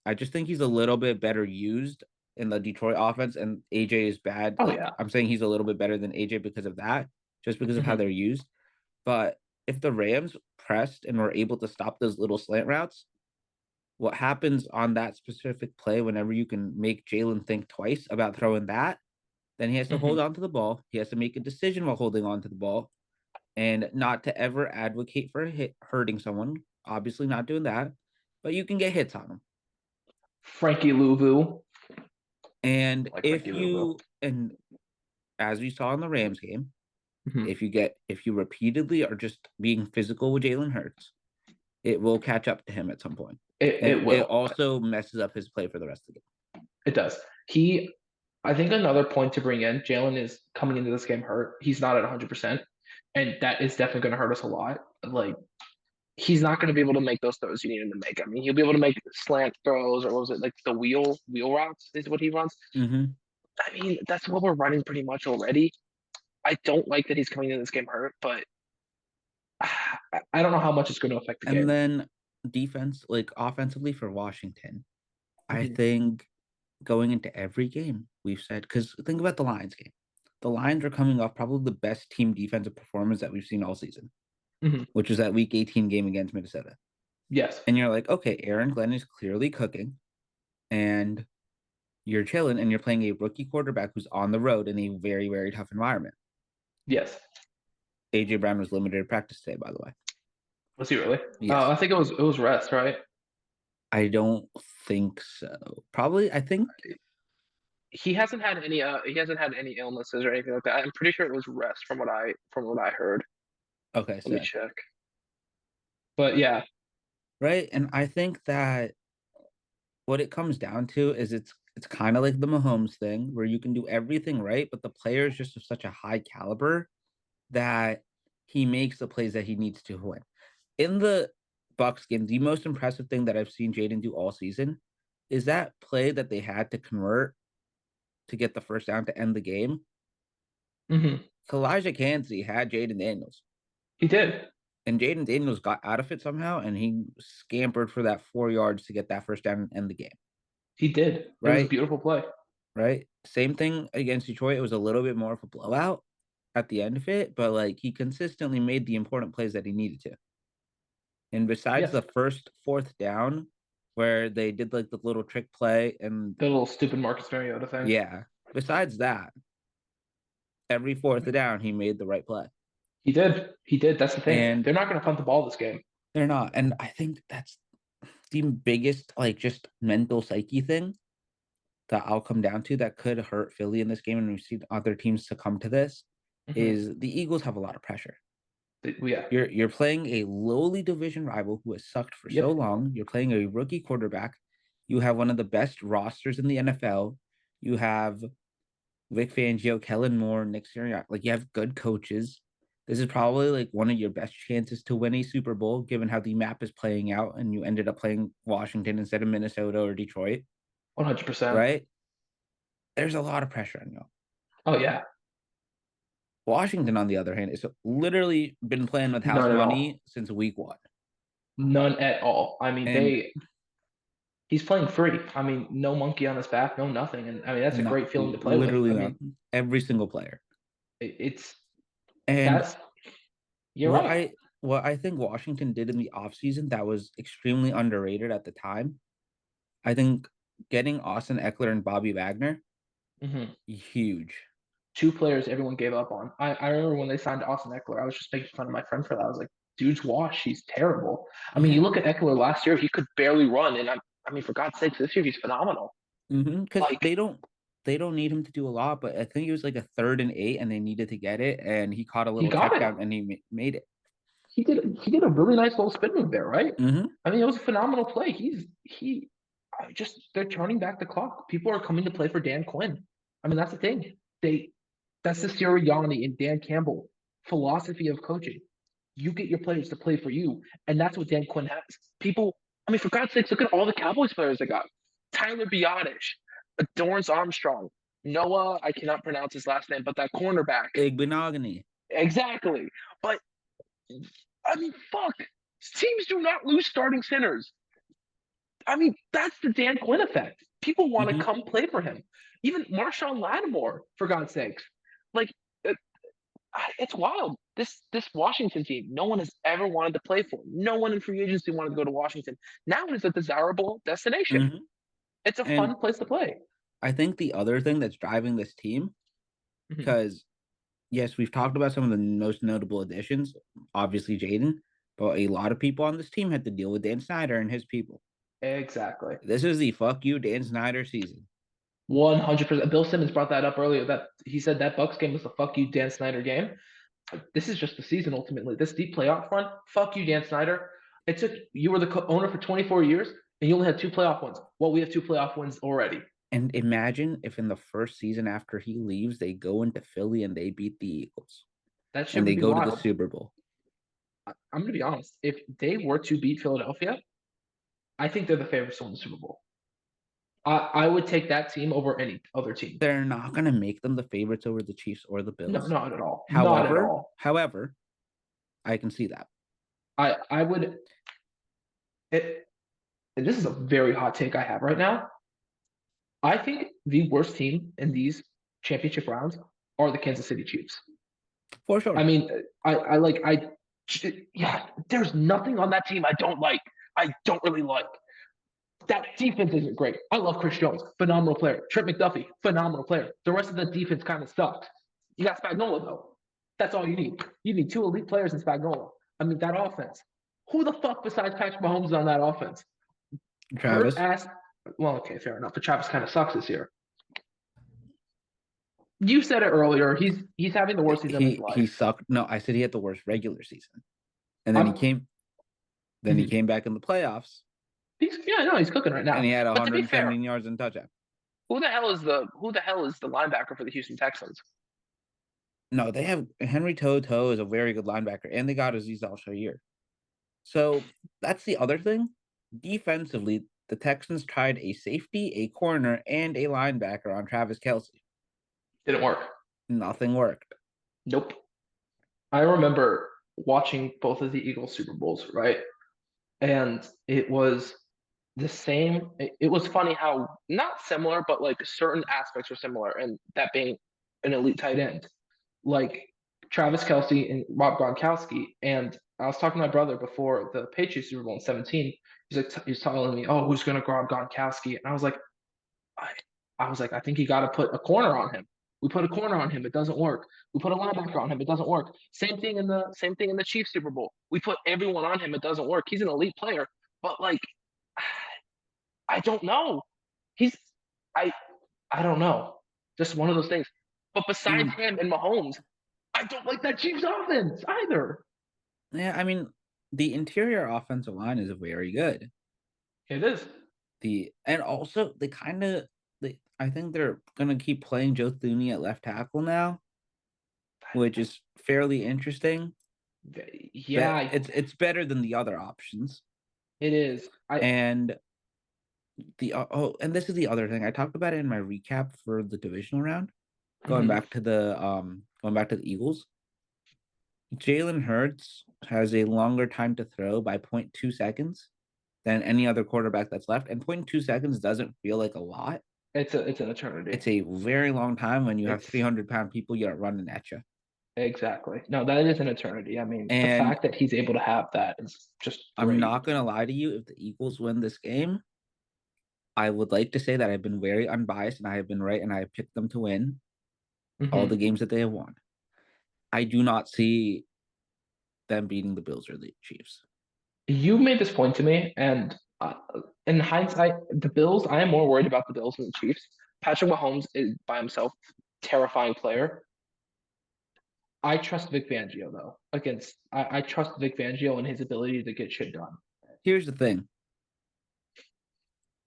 I just think he's a little bit better used in the Detroit offense. And AJ is bad. Oh Like yeah. I'm saying, he's a little bit better than AJ because of that, just because of how Hmm. they're used. But if the Rams pressed and were able to stop those little slant routes, what happens on that specific play whenever you can make Jalen think twice about throwing that, then he has to Hmm. hold on to the ball. He has to make a decision while holding on to the ball and not to ever advocate for hurting someone. Obviously, not doing that, but you can get hits on them. Frankie Louvu, And like Frankie if Louvu. you, and as we saw in the Rams game, Mhm. if you repeatedly are just being physical with Jalen Hurts, it will catch up to him at some point. And It it will. also messes up his play for the rest of the game. It does. I think another point to bring in, Jalen is coming into this game hurt. He's not at 100%, and that is definitely going to hurt us a lot. Like, he's not going to be able to make those throws you need him to make. I mean, he'll be able to make slant throws, or what was it, like the wheel routes is what he runs. Mm-hmm. I mean, that's what we're running pretty much already. I don't like that he's coming into this game hurt, but I don't know how much it's going to affect the And game. then defense, like offensively for Washington, I Mhm. think going into every game, we've said, because think about the Lions game. The Lions are coming off probably the best team defensive performance that we've seen all season, Mhm. which was that week 18 game against Minnesota. Yes. And you're like, okay, Aaron Glenn is clearly cooking, and you're chilling, and you're playing a rookie quarterback who's on the road in a very, very tough environment. Yes. AJ Brown was limited to practice today, by the way. Was he really? Yes. I think it was rest, right? I don't think so. Probably, I think. He hasn't had any illnesses or anything like that. I'm pretty sure it was rest from what I heard. Okay, Let me so check. But yeah. right, and I think that what it comes down to is it's kind of like the Mahomes thing where you can do everything right, but the player is just of such a high caliber that he makes the plays that he needs to win. In the Bucks game, the most impressive thing that I've seen Jaden do all season is that play that they had to convert to get the first down to end the game. Hmm. Elijah Kansey had Jaden Daniels, He did. and Jaden Daniels got out of it somehow, and he scampered for that 4 yards to get that first down and end the game. He did. It was a Right, beautiful play. right. Same thing against Detroit. It was a little bit more of a blowout at the end of it, but like he consistently made the important plays that he needed to. And besides Yes. the first fourth down, where they did like the little trick play, and The little stupid Marcus Mariota thing. yeah, besides that, every fourth down he made the right play. He did. He did. That's the thing. And They're not going to punt the ball this game. they're not. And I think that's the biggest, like, just mental psyche thing that I'll come down to that could hurt Philly in this game. And we've seen other teams succumb to this Hmm. is the Eagles have a lot of pressure. Yeah. You're playing a lowly division rival who has sucked for so Yep. long. You're playing a rookie quarterback. You have one of the best rosters in the NFL. You have Vic Fangio, Kellen Moore, Nick Sirianni. Like, you have good coaches. This is probably like one of your best chances to win a Super Bowl, given how the map is playing out, and you ended up playing Washington instead of Minnesota or Detroit, 100%. right? There's a lot of pressure on you. Oh yeah. Washington, on the other hand, is literally been playing with house None at all. money since week 1. None at all. I mean, And he's playing free. I mean, no monkey on his back, no nothing. And I mean, that's a not great feeling to play with. literally I not mean, every single player. it's And that's you're what right. I what I think Washington did in the offseason that was extremely underrated at the time, I think getting Austin Eckler and Bobby Wagner, Hmm. huge. Two players everyone gave up on. I remember when they signed Austin Eckler, I was just making fun of my friend for that. I was like, dude's wash, he's terrible. I mean, Yeah. you look at Eckler last year, he could barely run, and I mean, for God's sakes, this year he's phenomenal. Because Like they don't need him to do a lot, but I think it was like a 3rd and 8, and they needed to get it, and he caught a he little got check it. down, and he made it. He did a really nice little spin move there, right? Mm-hmm. I mean, it was a phenomenal play. They're turning back the clock. People are coming to play for Dan Quinn. I mean, that's the thing. That's the Sirianni and Dan Campbell philosophy of coaching. You get your players to play for you, and that's what Dan Quinn has. People, I mean, for God's sakes, look at all the Cowboys players they got. Tyler Biotish, Dorrance Armstrong, Noah, I cannot pronounce his last name, but that cornerback. Igbenogany. Exactly. But I mean, fuck. Teams do not lose starting centers. I mean, that's the Dan Quinn effect. People want to Mm-hmm. come play for him. Even Marshawn Lattimore, for God's sakes. Like, it's wild. This Washington team, no one has ever wanted to play for. No one in free agency wanted to go to Washington. Now it is a desirable destination. Mm-hmm. It's a And fun place to play. I think the other thing that's driving this team, Mhm. because yes, we've talked about some of the most notable additions, obviously Jaden, but a lot of people on this team had to deal with Dan Snyder and his people. Exactly. This is the fuck you, Dan Snyder season. 100%. Bill Simmons brought that up earlier. That he said that Bucks game was the fuck you Dan Snyder game. This is just the season ultimately. This deep playoff run, fuck you Dan Snyder. It took you were the owner for 24 years and you only had 2 playoff wins. Well, we have 2 playoff wins already. And imagine if in the first season after he leaves, they go into Philly and they beat the Eagles That shit and would they be go to the wild. Super Bowl. I'm gonna be honest. If they were to beat Philadelphia, I think they're the favorites to win the Super Bowl. I would take that team over any other team. They're not going to make them the favorites over the Chiefs or the No, Bills. not at all. Not at However, all. however, I can see that. I would. It. And this is a very hot take I have right now. I think the worst team in these championship rounds are the Kansas City Chiefs. For sure. I mean, yeah, there's nothing on that team I don't like. I don't really like. That defense isn't great. I love Chris Jones, phenomenal player. Trent McDuffie, phenomenal player. The rest of the defense kind of sucks. You got Spagnuolo though. That's all you need. You need 2 elite players in Spagnuolo. I mean, that offense. Who the fuck besides Patrick Mahomes is on that offense? Travis. Hurt ass. Well, okay, fair enough. But Travis kind of sucks this year. You said it earlier. He's having the worst season of his life. He sucked. No, I said he had the worst regular season, and then he came back in the playoffs. He's cooking right now. And he had But to be 117 fair, yards and touchdown. who the hell is the linebacker for the Houston Texans? No, they have Henry To'o is a very good linebacker, and they got Azeez Al-Shaair. So that's the other thing. Defensively, the Texans tried a safety, a corner, and a linebacker on Travis Kelce. Didn't work. Nothing worked. Nope. I remember watching both of the Eagles Super Bowls, right? And it was the same. It was funny how not similar, but like certain aspects were similar, and that being an elite tight end, like Travis Kelce and Rob Gronkowski. And I was talking to my brother before the Patriots Super Bowl in 17. He's telling me, "Oh, who's gonna grab Gronkowski?" And I was like, I think you got to put a corner on him. We put a corner on him, it doesn't work. We put a linebacker on him, it doesn't work. Same thing in the Chiefs Super Bowl. We put everyone on him, it doesn't work. He's an elite player, but like, I don't know. He's I I don't know. Just one of those things. But besides him and Mahomes, I don't like that Chiefs offense either. Yeah, I mean, the interior offensive line is very good. It is. And also they kind of I think they're gonna keep playing Joe Thuney at left tackle now, which is fairly interesting. Yeah, it's better than the other options. it is. And and this is the other thing I talked about it in my recap for the divisional round. Going back to the Eagles, Jalen Hurts has a longer time to throw by 0.2 seconds than any other quarterback that's left, and 0.2 seconds doesn't feel like a lot. It's an eternity. It's a very long time when you have 300-pound people you're running at you. Exactly. No, that is an eternity. I mean, the fact that he's able to have that is just great. I'm not gonna lie to you. If the Eagles win this game, I would like to say that I've been very unbiased and I have been right, and I have picked them to win all the games that they have won. I do not see them beating the Bills or the Chiefs. You made this point to me, and in hindsight, the Bills, I am more worried about the Bills than the Chiefs. Patrick Mahomes is by himself terrifying player. I trust Vic Fangio though. I trust Vic Fangio and his ability to get shit done. Here's the thing.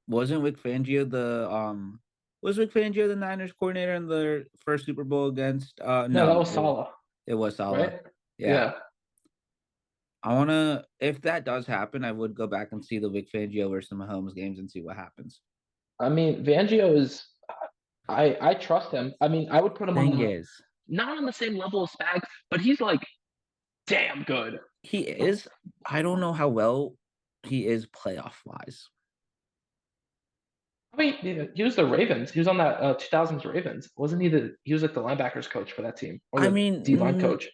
Wasn't Vic Fangio was Vic Fangio the Niners coordinator in their first Super Bowl against No, that was Saleh. It was Saleh. Right? Yeah. If that does happen, I would go back and see the Vic Fangio versus the Mahomes games and see what happens. I mean, Fangio is I trust him. I mean, I would put him not on the same level as Spags, but he's like damn good. He is. I don't know how well he is playoff wise. I mean, he was the Ravens. He was on that 2000s Ravens. Wasn't he he was like the linebackers coach for that team. Or the D-line coach.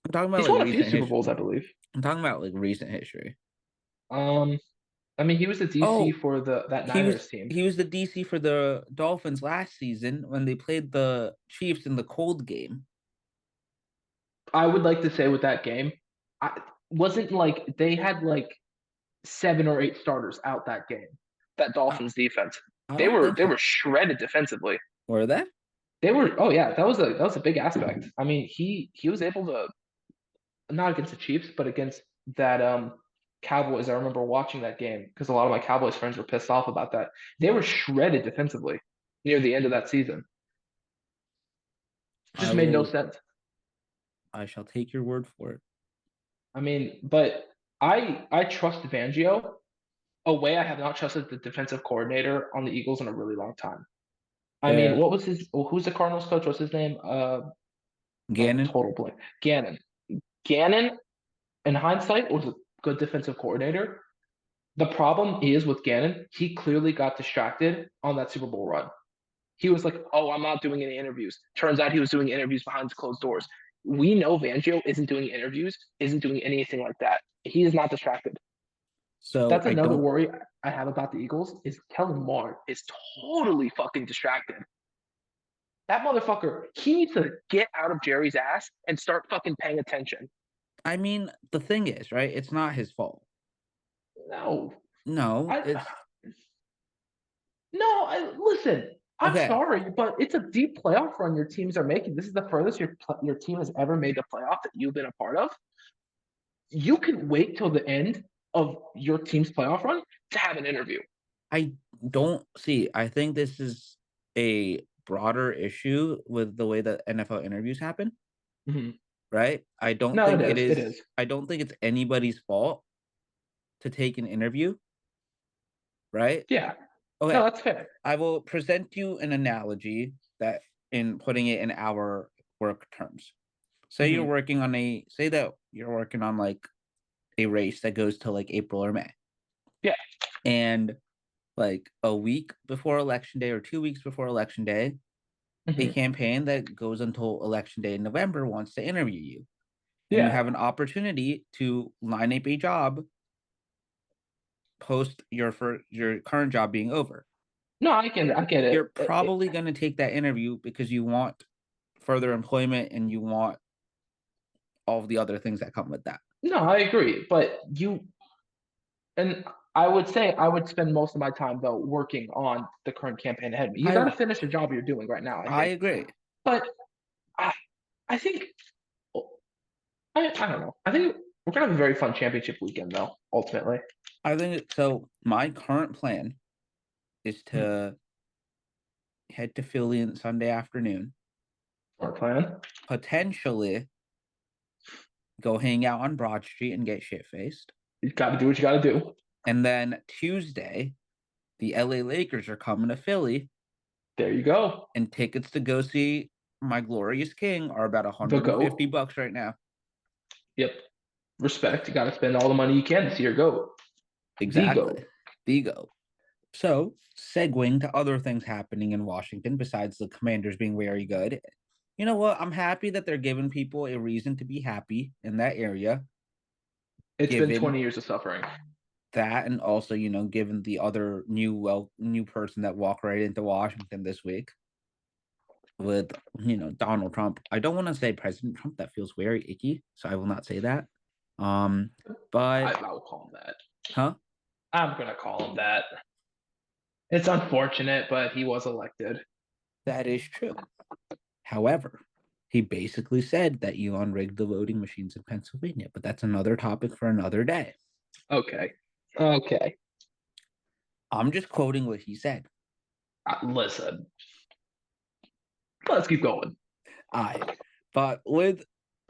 I'm talking about he's won a few Super Bowls, I believe. I'm talking about like recent history. I mean, he was the DC for that Niners team. He was the DC for the Dolphins last season when they played the Chiefs in the cold game. I would like to say with that game, wasn't like they had like 7 or 8 starters out that game. That Dolphins defense. I They don't were think they so. were shredded defensively. Were they? They were, oh yeah, that was a big aspect. I mean, he was able to, not against the Chiefs, but against that Cowboys. I remember watching that game because a lot of my Cowboys friends were pissed off about that. They were shredded defensively near the end of that season. It I just made no will. sense. I shall take your word for it. I mean, but I trust Fangio a way I have not trusted the defensive coordinator on the Eagles in a really long time. I mean, Fair. what was his? Who's the Cardinals coach? What's his name? Gannon. Total blank. Gannon. Gannon, in hindsight, was a good defensive coordinator. The problem is with Gannon, he clearly got distracted on that Super Bowl run. He was like, "Oh, I'm not doing any interviews." Turns out he was doing interviews behind closed doors. We know Fangio isn't doing interviews, isn't doing anything like that. He is not distracted. So That's I another don't. worry I have about the Eagles is Kellen Moore is totally fucking distracted. That motherfucker, he needs to get out of Jerry's ass and start fucking paying attention. I mean, the thing is, right? It's not his fault. No, No, I it's no, I listen. I'm okay. sorry, but it's a deep playoff run your teams are making. This is the furthest your team has ever made the playoff that you've been a part of. You can wait till the end of your team's playoff run to have an interview. I don't see. I think this is a broader issue with the way that NFL interviews happen, Mhm. right? I don't No, it think it is. It is. is. I don't think it's anybody's fault to take an interview, right? Yeah. No, Okay, that's fair. I will present you an analogy that in putting it in our work terms. Hmm. Say that you're working on like a race that goes to like April or May. Yeah. And like a week before election day or 2 weeks before election day, a Hmm. campaign that goes until election day in November wants to interview you. And you Yeah. have an opportunity to line up a job post your current job being over. No, I get it. I get You're it. probably going to take that interview because you want further employment and you want all of the other things that come with that. No, I agree. But and I would say I would spend most of my time though working on the current campaign ahead of me. You got I to finish the job you're doing right now, I I think. agree. But I, I think I don't know. I think we're gonna have a very fun championship weekend though. Ultimately, I think so. My current plan is hmm. to head to Philly on Sunday afternoon, Our plan. potentially go hang out on Broad Street and get shit faced. You got to do what you got to do. And then Tuesday, the LA Lakers are coming to Philly, There you go. and tickets to go see my glorious king are about The goat. $150 right now. Yep. Respect. You got to spend all the money you can to see your goat. The Exactly. goat. The go. So, segueing to other things happening in Washington besides the Commanders being very good. You know what? I'm happy that they're giving people a reason to be happy in that area, It's been given 20 years of suffering. that and also, given the other new person that walked right into Washington this week with, Donald Trump. I don't want to say President Trump. That feels very icky, so I will not say that. But I will call him that. huh? I'm gonna call him that. It's unfortunate, but he was elected. That is true. However, he basically said that Elon rigged the voting machines in Pennsylvania, but that's another topic for another day. Okay. Okay. I'm just quoting what he said. Listen. Let's keep going. But with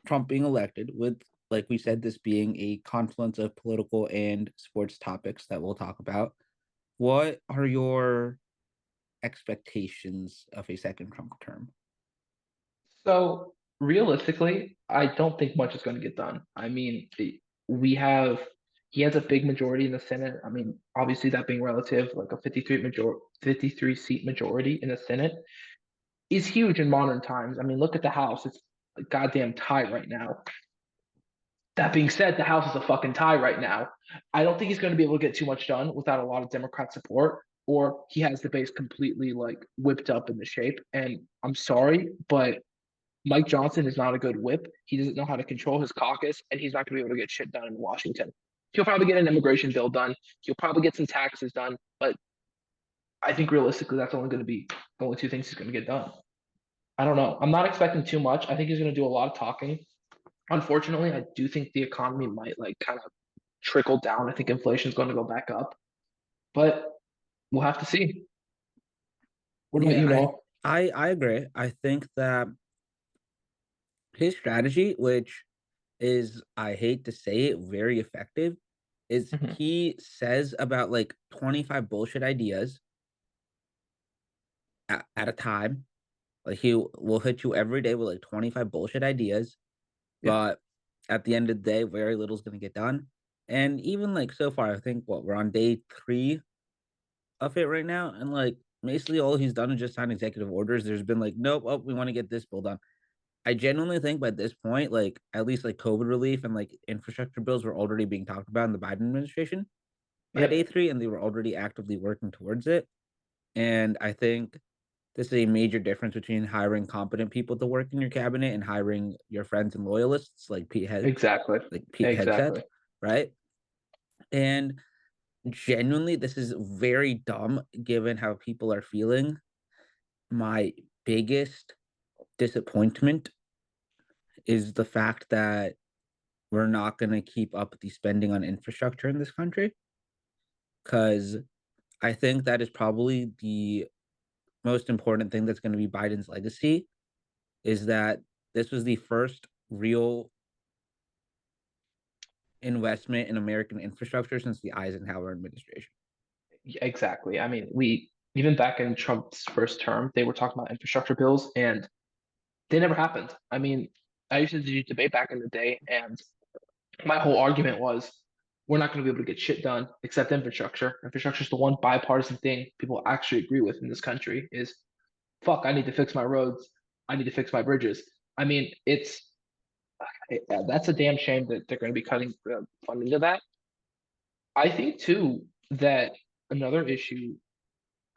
Trump being elected, with like we said, this being a confluence of political and sports topics that we'll talk about, what are your expectations of a second Trump term? So realistically, I don't think much is going to get done. I mean, we have he has a big majority in the Senate. I mean, obviously that being relative, like a 53 seat majority in the Senate is huge in modern times. I mean, look at the House; it's a goddamn tie right now. That being said, the House is a fucking tie right now. I don't think he's going to be able to get too much done without a lot of Democrat support, or he has the base completely like whipped up in the shape. And I'm sorry, but Mike Johnson is not a good whip. He doesn't know how to control his caucus, and he's not going to be able to get shit done in Washington. He'll probably get an immigration bill done. He'll probably get some taxes done, but I think realistically, that's only going to be the only two things he's going to get done. I don't know. I'm not expecting too much. I think he's going to do a lot of talking. Unfortunately, I do think the economy might like kind of trickle down. I think inflation is going to go back up, but we'll have to see. What about Yeah, you, I Noah? I I agree. I think that his strategy, which is, I hate to say it, very effective, is Mhm. he says about like 25 bullshit ideas at a time. Like he will hit you every day with like 25 bullshit ideas, Yep. but at the end of the day, very little's gonna get done. And even like so far, I think what we're on day 3 of it right now, and like basically all he's done is just sign executive orders. There's been like, nope, oh, we want to get this bill done. I genuinely think by this point, like at least like COVID relief and like infrastructure bills were already being talked about in the Biden administration by day Yep. 3, and they were already actively working towards it. And I think this is a major difference between hiring competent people to work in your cabinet and hiring your friends and loyalists Exactly. Like Pete Hegseth, Exactly. right? And genuinely, this is very dumb given how people are feeling. My biggest disappointment is the fact that we're not going to keep up the spending on infrastructure in this country, because I think that is probably the most important thing that's going to be Biden's legacy, is that this was the first real investment in American infrastructure since the Eisenhower administration. Exactly. I mean, we even back in Trump's first term, they were talking about infrastructure bills, and they never happened. I mean, I used to do debate back in the day, and my whole argument was we're not going to be able to get shit done except infrastructure. Infrastructure is the one bipartisan thing people actually agree with in this country. Is fuck, I need to fix my roads. I need to fix my bridges. I mean, that's a damn shame that they're going to be cutting funding to that. I think too that another issue.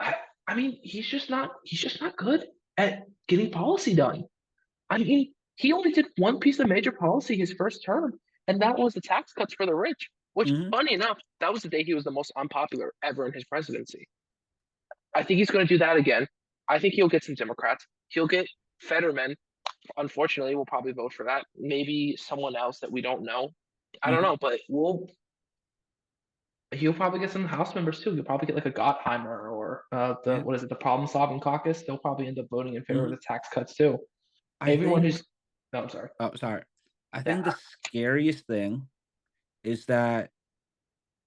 I, I mean, he's just not good at getting policy done. I mean, he only did one piece of major policy his first term, and that was the tax cuts for the rich. Which, Mm-hmm. funny enough, that was the day he was the most unpopular ever in his presidency. I think he's going to do that again. I think he'll get some Democrats. He'll get Fetterman. Unfortunately, we'll probably vote for that. Maybe someone else that we don't know. I don't Mm-hmm. know, but he'll probably get some House members too. He'll probably get like a Gottheimer or the Yeah. what is it, the Problem Solving Caucus. They'll probably end up voting in favor of Mm-hmm. the tax cuts too. I Everyone think, who's no, I'm sorry. oh, sorry. I think the Yeah. scariest thing is that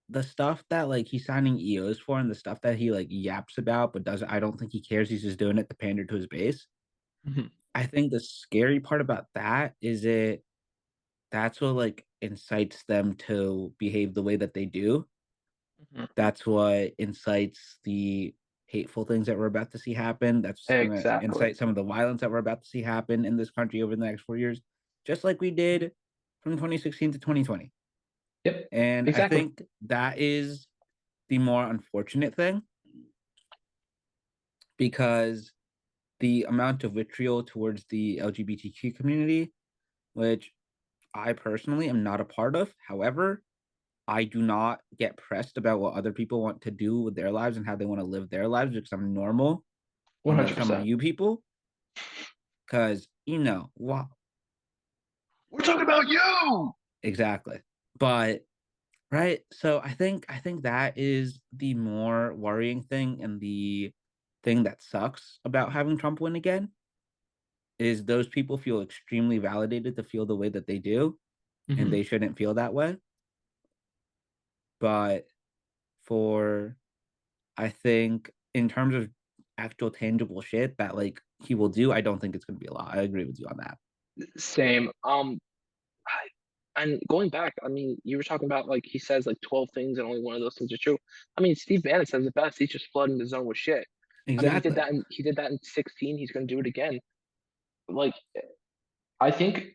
the stuff that like he's signing EOs for and the stuff that he like yaps about but doesn't, I don't think he cares. He's just doing it to pander to his base. Mhm. I think the scary part about that is that's what like incites them to behave the way that they do. Mhm. That's what incites the hateful things that we're about to see happen. That's gonna Exactly. incite some of the violence that we're about to see happen in this country over the next 4 years, just like we did from 2016 to 2020. Yep. And I Exactly. think that is the more unfortunate thing, because the amount of vitriol towards the LGBTQ community, which I personally am not a part of. However, I do not get pressed about what other people want to do with their lives and how they want to live their lives because I'm normal, unlike some of 100%. you people. Because, wow, We're talking about you. exactly. But right, so I think that is the more worrying thing, and the thing that sucks about having Trump win again is those people feel extremely validated to feel the way that they do, and Hmm. they shouldn't feel that way. But for I think in terms of actual tangible shit that like he will do, I don't think it's gonna be a lot. I agree with you on that. Same. And going back, I mean, you were talking about like he says like 12 things and only one of those things are true. I mean, Steve Bannon says it best. He's just flooding the zone with shit. I mean, Exactly. he did that in 16. He's going to do it again. Like, I think,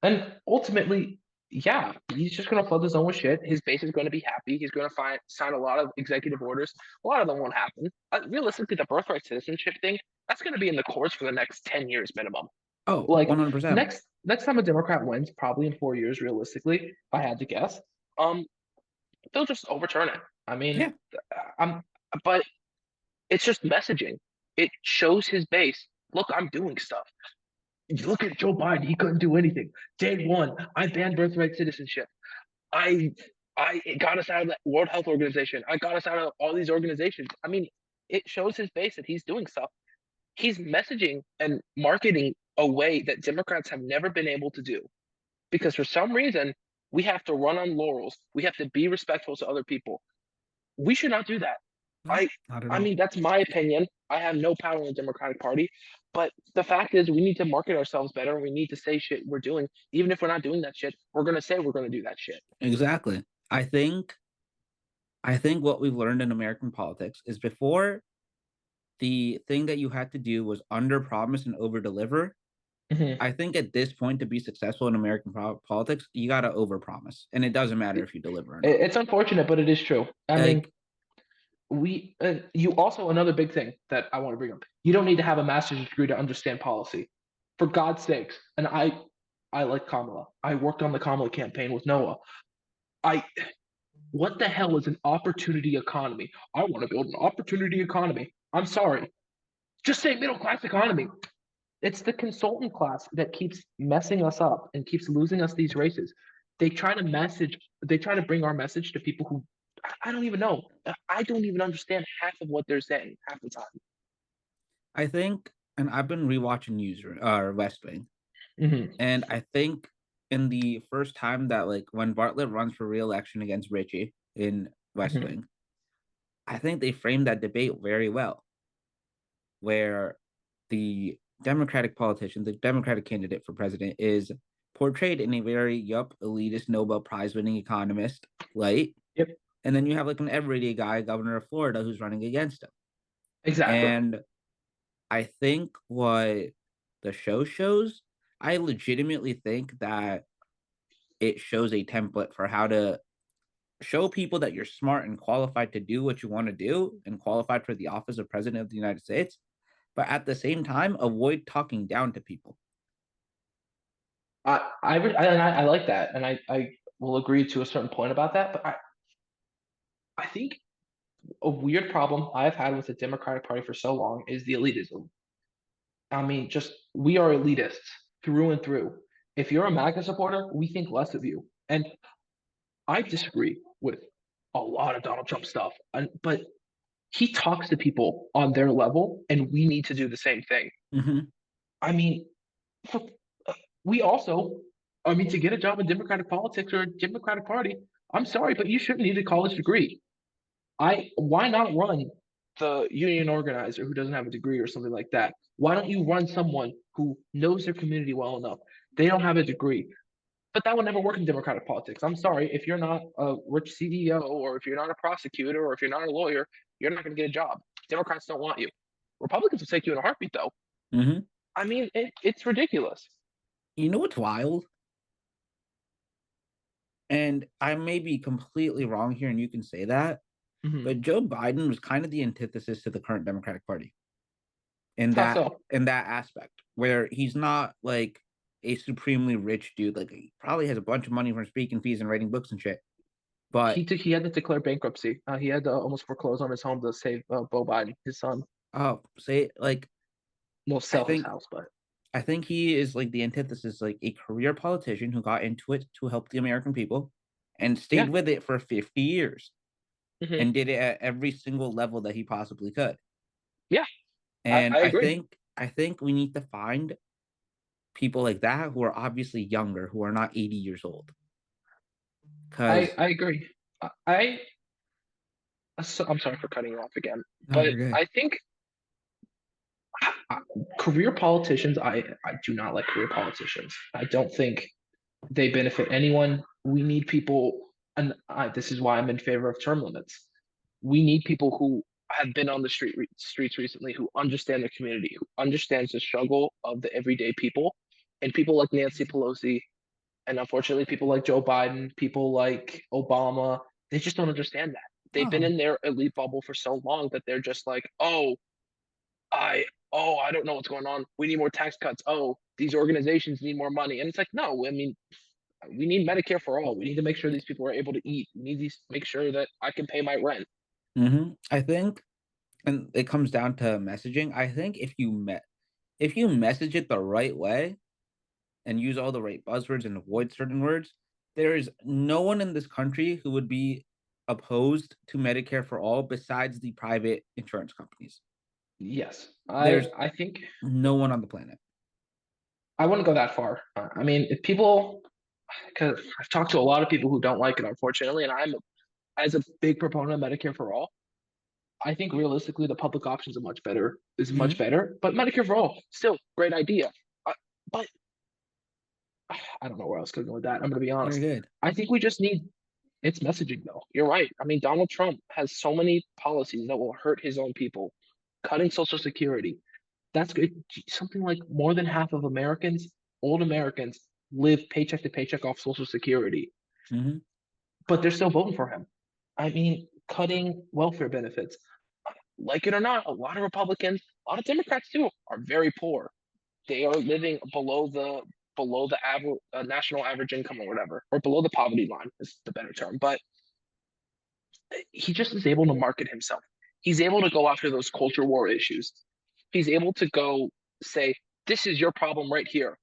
and ultimately, yeah, he's just going to flood the zone with shit. His base is going to be happy. He's going to sign a lot of executive orders. A lot of them won't happen. Realistically, the birthright citizenship thing, that's going to be in the courts for the next 10 years minimum. Oh, Like 100%. next time a Democrat wins, probably in 4 years, realistically, if I had to guess, um, they'll just overturn it. I mean, Yeah. I'm, but It's just messaging. It shows his base. Look, I'm doing stuff. Look at Joe Biden. He couldn't do anything. Day one, I banned birthright citizenship. I I got us out of the World Health Organization. I got us out of all these organizations. I mean, it shows his base that he's doing stuff. He's messaging and marketing a way that Democrats have never been able to do. Because for some reason, we have to run on laurels. We have to be respectful to other people. We should not do that. No, I not at I all. mean, that's my opinion. I have no power in the Democratic Party, but the fact is we need to market ourselves better. We need to say shit we're doing. Even if we're not doing that shit, we're gonna say we're gonna do that shit. Exactly. I think what we've learned in American politics is before the thing that you had to do was under promise and over deliver. Mhm. I think at this point to be successful in American politics, you got to over promise, and it doesn't matter if you deliver or not. It's unfortunate, but it is true. I mean, Like, you also another big thing that I want to bring up. You don't need to have a master's degree to understand policy. For God's sakes, and I like Kamala. I worked on the Kamala campaign with Noah. I What the hell is an opportunity economy? I want to build an opportunity economy. I'm sorry. Just say middle class economy. It's the consultant class that keeps messing us up and keeps losing us these races. They try to bring our message to people who I don't even know. I don't even understand half of what they're saying half the time. I think, and I've been rewatching West Wing, Hmm. and I think in the first time that like when Bartlett runs for re-election against Richie in West Hmm. Wing, I think they framed that debate very well, where the Democratic politician, the Democratic candidate for president, is portrayed in a very elitist Nobel Prize winning economist light. Yep, And then you have like an everyday guy, governor of Florida, who's running against him. exactly. And I think what the show shows, I legitimately think that it shows a template for how to show people that you're smart and qualified to do what you want to do and qualified for the office of president of the United States, but at the same time, avoid talking down to people. I like that, and I will agree to a certain point about that. But I think a weird problem I've had with the Democratic Party for so long is the elitism. I mean, just we are elitists through and through. If you're a MAGA supporter, we think less of you. And I disagree with a lot of Donald Trump stuff, but he talks to people on their level, and we need to do the same thing. Mm-hmm. I mean, we also, I mean, to get a job in Democratic politics or a Democratic Party, I'm sorry, but you shouldn't need a college degree. Why not run the union organizer who doesn't have a degree or something like that? Why don't you run someone who knows their community well enough? They don't have a degree, but that would never work in Democratic politics. I'm sorry, if you're not a rich CEO or if you're not a prosecutor or if you're not a lawyer, you're not going to get a job. Democrats don't want you. Republicans will take you in a heartbeat, though. Mm-hmm. I mean, it's ridiculous. You know what's wild? And I may be completely wrong here, and you can say that, Hmm. but Joe Biden was kind of the antithesis to the current Democratic Party in How that so? in that aspect, where he's not like a supremely rich dude. Like he probably has a bunch of money from speaking fees and writing books and shit. But He had to declare bankruptcy. He had to almost foreclose on his home to save Beau Biden, his son. say like Well, I sell his think house, but I think he is like the antithesis, like a career politician who got into it to help the American people and yeah. stayed with it for 50 years Hmm. and did it at every single level that he possibly could. Yeah, And I I agree. think I think we need to find people like that who are obviously younger, who are not 80 years old. Cause I agree. I so, I'm sorry for cutting you off again, no, but you're good. I think uh, career politicians. I do not like career politicians. I don't think they benefit anyone. We need people, and this is why I'm in favor of term limits. We need people who have been on the streets recently, who understand the community, who understands the struggle of the everyday people, and people like Nancy Pelosi, and unfortunately, people like Joe Biden, people like Obama, they just don't understand that. They've been No. in their elite bubble for so long that they're just like, I don't know what's going on. We need more tax cuts. Oh, these organizations need more money. And it's like, no, I mean, we need Medicare for all. We need to make sure these people are able to eat. We need to make sure that I can pay my rent. I think And it comes down to messaging. I think if you message it the right way and use all the right buzzwords and avoid certain words, there is no one in this country who would be opposed to Medicare for all besides the private insurance companies. Yes, There's I think no one on the planet. I wouldn't go that far. I mean, if people, because I've talked to a lot of people who don't like it, unfortunately, and I'm as a big proponent of Medicare for all. I think realistically, the public options are much better. Is much Mhm. better, but Medicare for all still great idea. But I don't know where else to go with that. I'm going to be You're honest. good. I think we just need it's messaging though. You're right. I mean, Donald Trump has so many policies that will hurt his own people. Cutting Social Security. That's good. Something like more than half of Americans, old Americans, live paycheck to paycheck off Social Security, Hmm. but they're still voting for him. I mean, cutting welfare benefits. Like it or not, a lot of Republicans, a lot of Democrats too, are very poor. They are living below the average national average income or whatever, or below the poverty line is the better term. But he just is able to market himself. He's able to go after those culture war issues. He's able to go say, "This is your problem right here.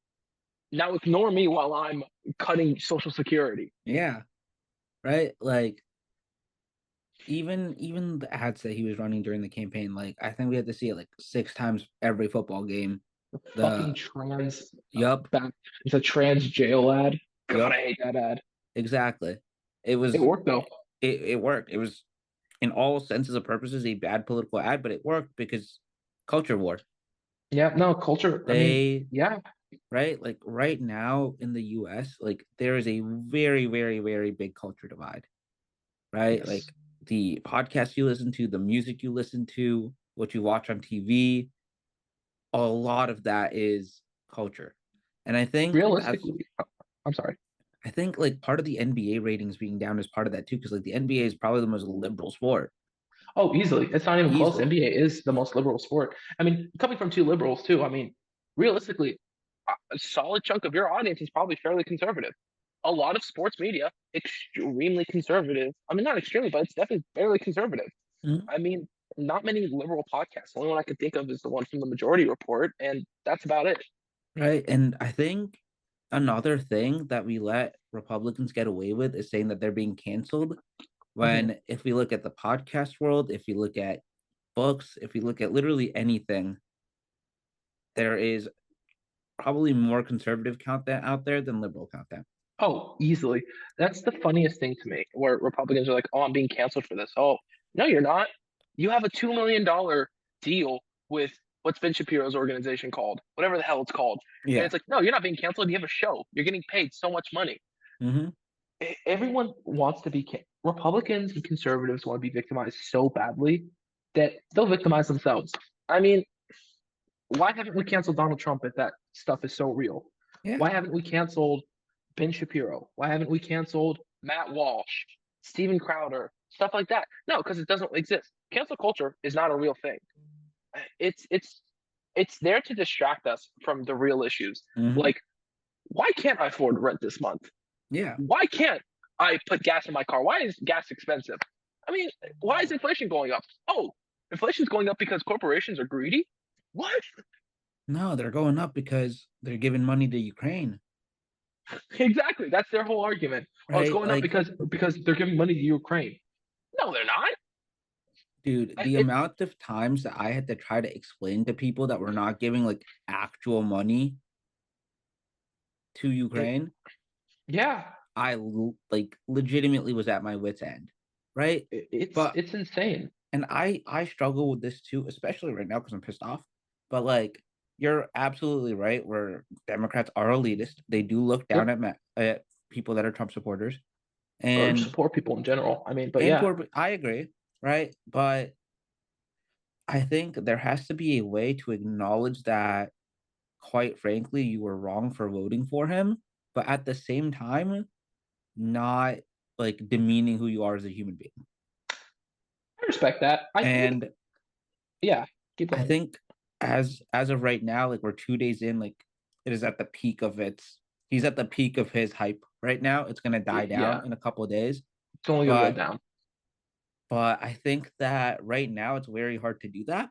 Now ignore me while I'm cutting Social Security." Yeah. Right. Like even the ads that he was running during the campaign, like I think we had to see it like 6 times every football game. Fucking The trans yup, back. It's a trans jail ad. God, yup, I hate that ad. exactly. It It was worked though. it worked. It was in all senses of purposes a bad political ad, but it worked because culture war. Yeah, no culture. I mean, They yeah, right like right now in the US, like there is a very, very, very big culture divide, right? yes, Like the podcasts you listen to, the music you listen to, what you watch on TV, a lot of that is culture. And realistically, I'm sorry. I think like part of the NBA ratings being down is part of that too, because like the NBA is probably the most liberal sport. Oh, easily. It's not even close. Easily. NBA is the most liberal sport. I mean, coming from two liberals too. I mean, realistically, a solid chunk of your audience is probably fairly conservative. A lot of sports media, extremely conservative. I mean, not extremely, but it's definitely fairly conservative. Mhm. I mean, not many liberal podcasts. The only one I could think of is the one from the Majority Report, and that's about it. Right. And I think another thing that we let Republicans get away with is saying that they're being canceled. Mhm. When if we look at the podcast world, if you look at books, if you look at literally anything, there is probably more conservative content out there than liberal content. Oh, easily. That's the funniest thing to me, where Republicans are like, "Oh, I'm being canceled for this." Oh, no, you're not. You have a $2 million deal with what's Ben Shapiro's organization called, whatever the hell it's called, and Yeah. it's like, no, you're not being canceled. You have a show. You're getting paid so much money. Hmm. Everyone wants to be Republicans and conservatives want to be victimized so badly that they'll victimize themselves. I mean, why haven't we canceled Donald Trump if that stuff is so real? Yeah. Why haven't we canceled Ben Shapiro? Why haven't we canceled Matt Walsh, Steven Crowder, stuff like that? No, because it doesn't exist. Cancel culture is not a real thing. It's it's it's there to distract us from the real issues. Hmm. Like, why can't I afford rent this month? Yeah. Why can't I put gas in my car? Why is gas expensive? I mean, why is inflation going up? Oh, inflation's going up because corporations are greedy? What? No, they're going up because they're giving money to Ukraine, Exactly. That's their whole argument. Oh, it's right? going up Like, because they're giving money to Ukraine. No, they're not. dude, the It, amount of times that I had to try to explain to people that we're not giving like actual money to it Ukraine, yeah. like legitimately was at my wit's end, right? But It's insane. and I struggle with this too, especially right now because I'm pissed off. But like, you're absolutely right. Where Democrats are elitist, they do look down Yep. at people that are Trump supporters, Or and support people in general. I mean, but yeah, poor. I agree, right? But I think there has to be a way to acknowledge that, quite frankly, you were wrong for voting for him, but at the same time, not like demeaning who you are as a human being. I respect that. I think, And yeah, keep I going. think as of right now, like we're 2 days in, like it is at the peak of its. He's at the peak of his hype right now. It's gonna die down Yeah, in a couple of days, it's only gonna go but down. But I think that right now it's very hard to do that.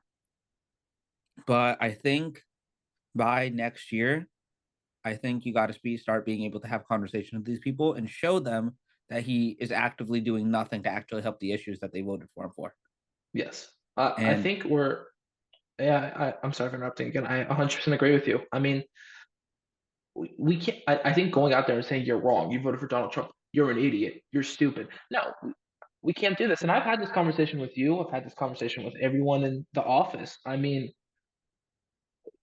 But I think by next year, I think you got to start being able to have conversations with these people and show them that he is actively doing nothing to actually help the issues that they voted for him for. Yes. I And think yeah, I'm sorry for interrupting again. I 100% agree with you. I mean, we can't, I think going out there and saying you're wrong, you voted for Donald Trump, you're an idiot, you're stupid. No, we can't do this. And I've had this conversation with you, I've had this conversation with everyone in the office. I mean,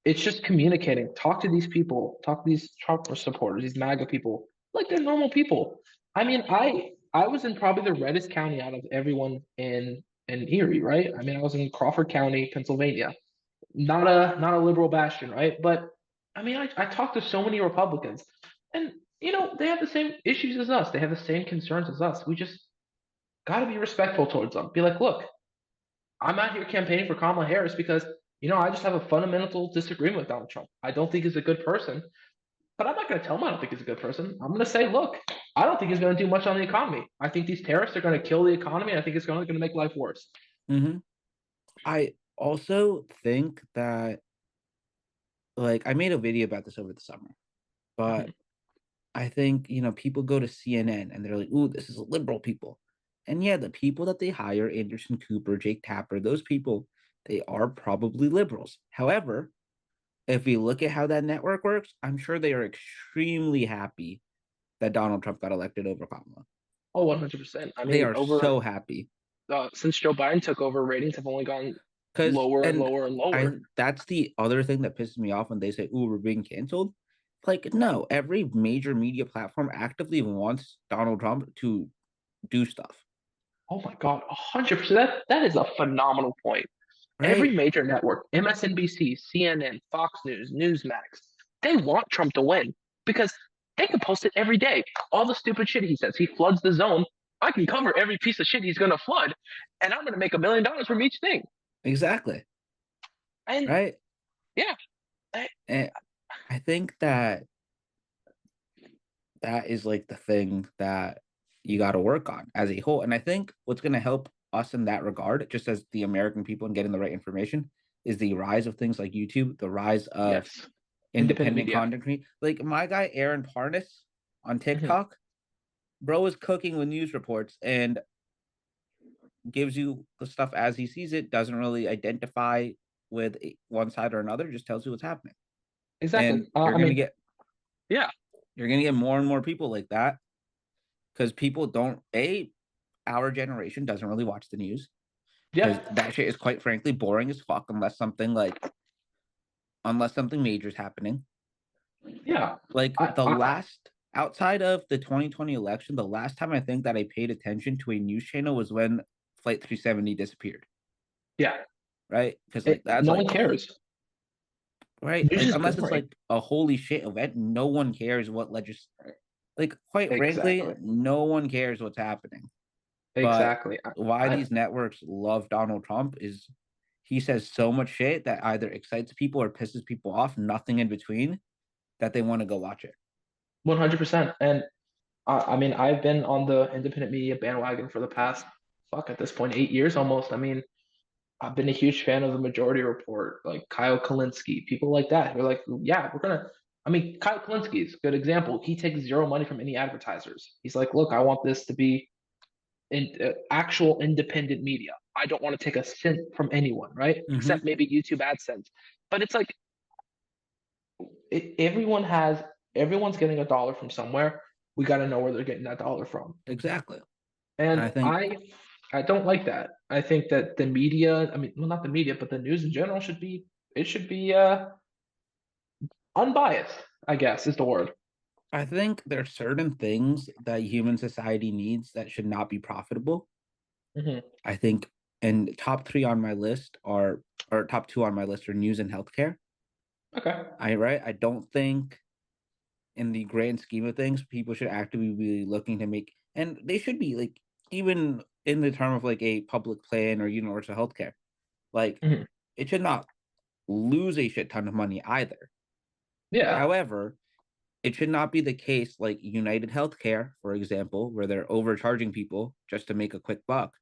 it's just communicating. Talk to these people, talk to these Trump supporters, these MAGA people, like they're normal people. I mean, I was in probably the reddest county out of everyone in Erie, right? I mean, I was in Crawford County, Pennsylvania. Not a liberal bastion, right? But I mean, I talked to so many Republicans, and they have the same issues as us. They have the same concerns as us. We just got to be respectful towards them. Be like, look, I'm out here campaigning for Kamala Harris because I just have a fundamental disagreement with Donald Trump. I don't think he's a good person, but I'm not going to tell him I don't think he's a good person. I'm going to say, look, I don't think he's going to do much on the economy. I think these tariffs are going to kill the economy, and I think it's going to make life worse. mhm. I also think that, like, I made a video about this over the summer, but Mhm. I think, people go to CNN and they're like, ooh, this is liberal people. And yeah, the people that they hire, Anderson Cooper, Jake Tapper, those people, they are probably liberals. However, if we look at how that network works, I'm sure they are extremely happy that Donald Trump got elected over Kamala. Oh, 100%. I They mean, are over so happy since Joe Biden took over, ratings have only gone because, lower and and lower and lower. that's the other thing that pisses me off when they say, ooh, we're being canceled. Like, no, every major media platform actively wants Donald Trump to do stuff, Oh my God, 100%. That is a phenomenal point. Every right? major network, MSNBC, CNN, Fox News, Newsmax, they want Trump to win because they can post it every day. All the stupid shit he says. He floods the zone. I can cover every piece of shit he's going to flood, and I'm going to make $1 million from each thing. Exactly, And right? yeah, I, And I think that that is like the thing that you got to work on as a whole. And I think what's going to help us in that regard, just as the American people and getting the right information, is the rise of things like YouTube, the rise of yes, independent independent media. content creation. Like my guy Aaron Parnas on Mhm. TikTok, bro is cooking with news reports and gives you the stuff as he sees it, doesn't really identify with one side or another, just tells you what's happening. Exactly. And you're I gonna mean, get yeah, more and more people like that because people don't our generation doesn't really watch the news because yeah, that shit is quite frankly boring as fuck unless something major is happening. yeah. Like I, the I, last outside of the 2020 election, the last time I think that I paid attention to a news channel was when Flight 370 disappeared, yeah. right? Because like that's No one like cares. right, News like is unless it's boring. like a holy shit event, no one cares what like quite frankly, Exactly. no one cares what's happening. But Exactly. why these networks love Donald Trump is he says so much shit that either excites people or pisses people off, nothing in between, that they want to go watch it. 100%. And I mean, I've been on the independent media bandwagon for the past, fuck, at this point, 8 years almost. I mean, I've been a huge fan of the Majority Report, like Kyle Kalinske, people like that. They're like, yeah, I mean, Kyle Kalinske is a good example. He takes zero money from any advertisers. He's like, look, I want this to be actual independent media. I don't want to take a cent from anyone, right? Mm-hmm. Except maybe YouTube AdSense. But it's like everyone's getting $1 from somewhere. We got to know where they're getting that dollar from. Exactly. And I And think I don't like that. I think that the media, I mean, well, not the media, but the news in general should be unbiased, I guess is the word. there are certain things that human society needs that should not be profitable. Hmm. I think and top three on my list are or top two on my list are news and healthcare. Okay. I don't think in the grand scheme of things, people should actively be looking to make, and they should be like, even in the term of like a public plan or universal healthcare, like Hmm. it should not lose a shit ton of money either. Yeah. However, it should not be the case like United Healthcare, for example, where they're overcharging people just to make a quick buck.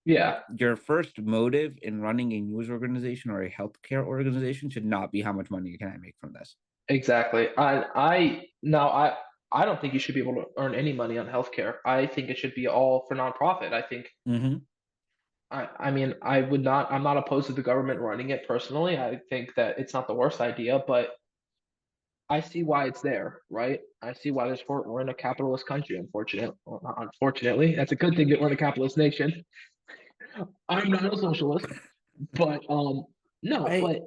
Yeah, your first motive in running a news organization or a healthcare organization should not be how much money can I make from this. exactly. I don't think you should be able to earn any money on healthcare. I think it should be all for nonprofit. I think Mm-hmm. I mean, I'm not opposed to the government running it personally. I think that it's not the worst idea, but I see why it's there, right? I see why we're in a capitalist country, unfortunately. Well, not unfortunately, that's a good thing that we're in a capitalist nation. I'm not a socialist, but no, Right. but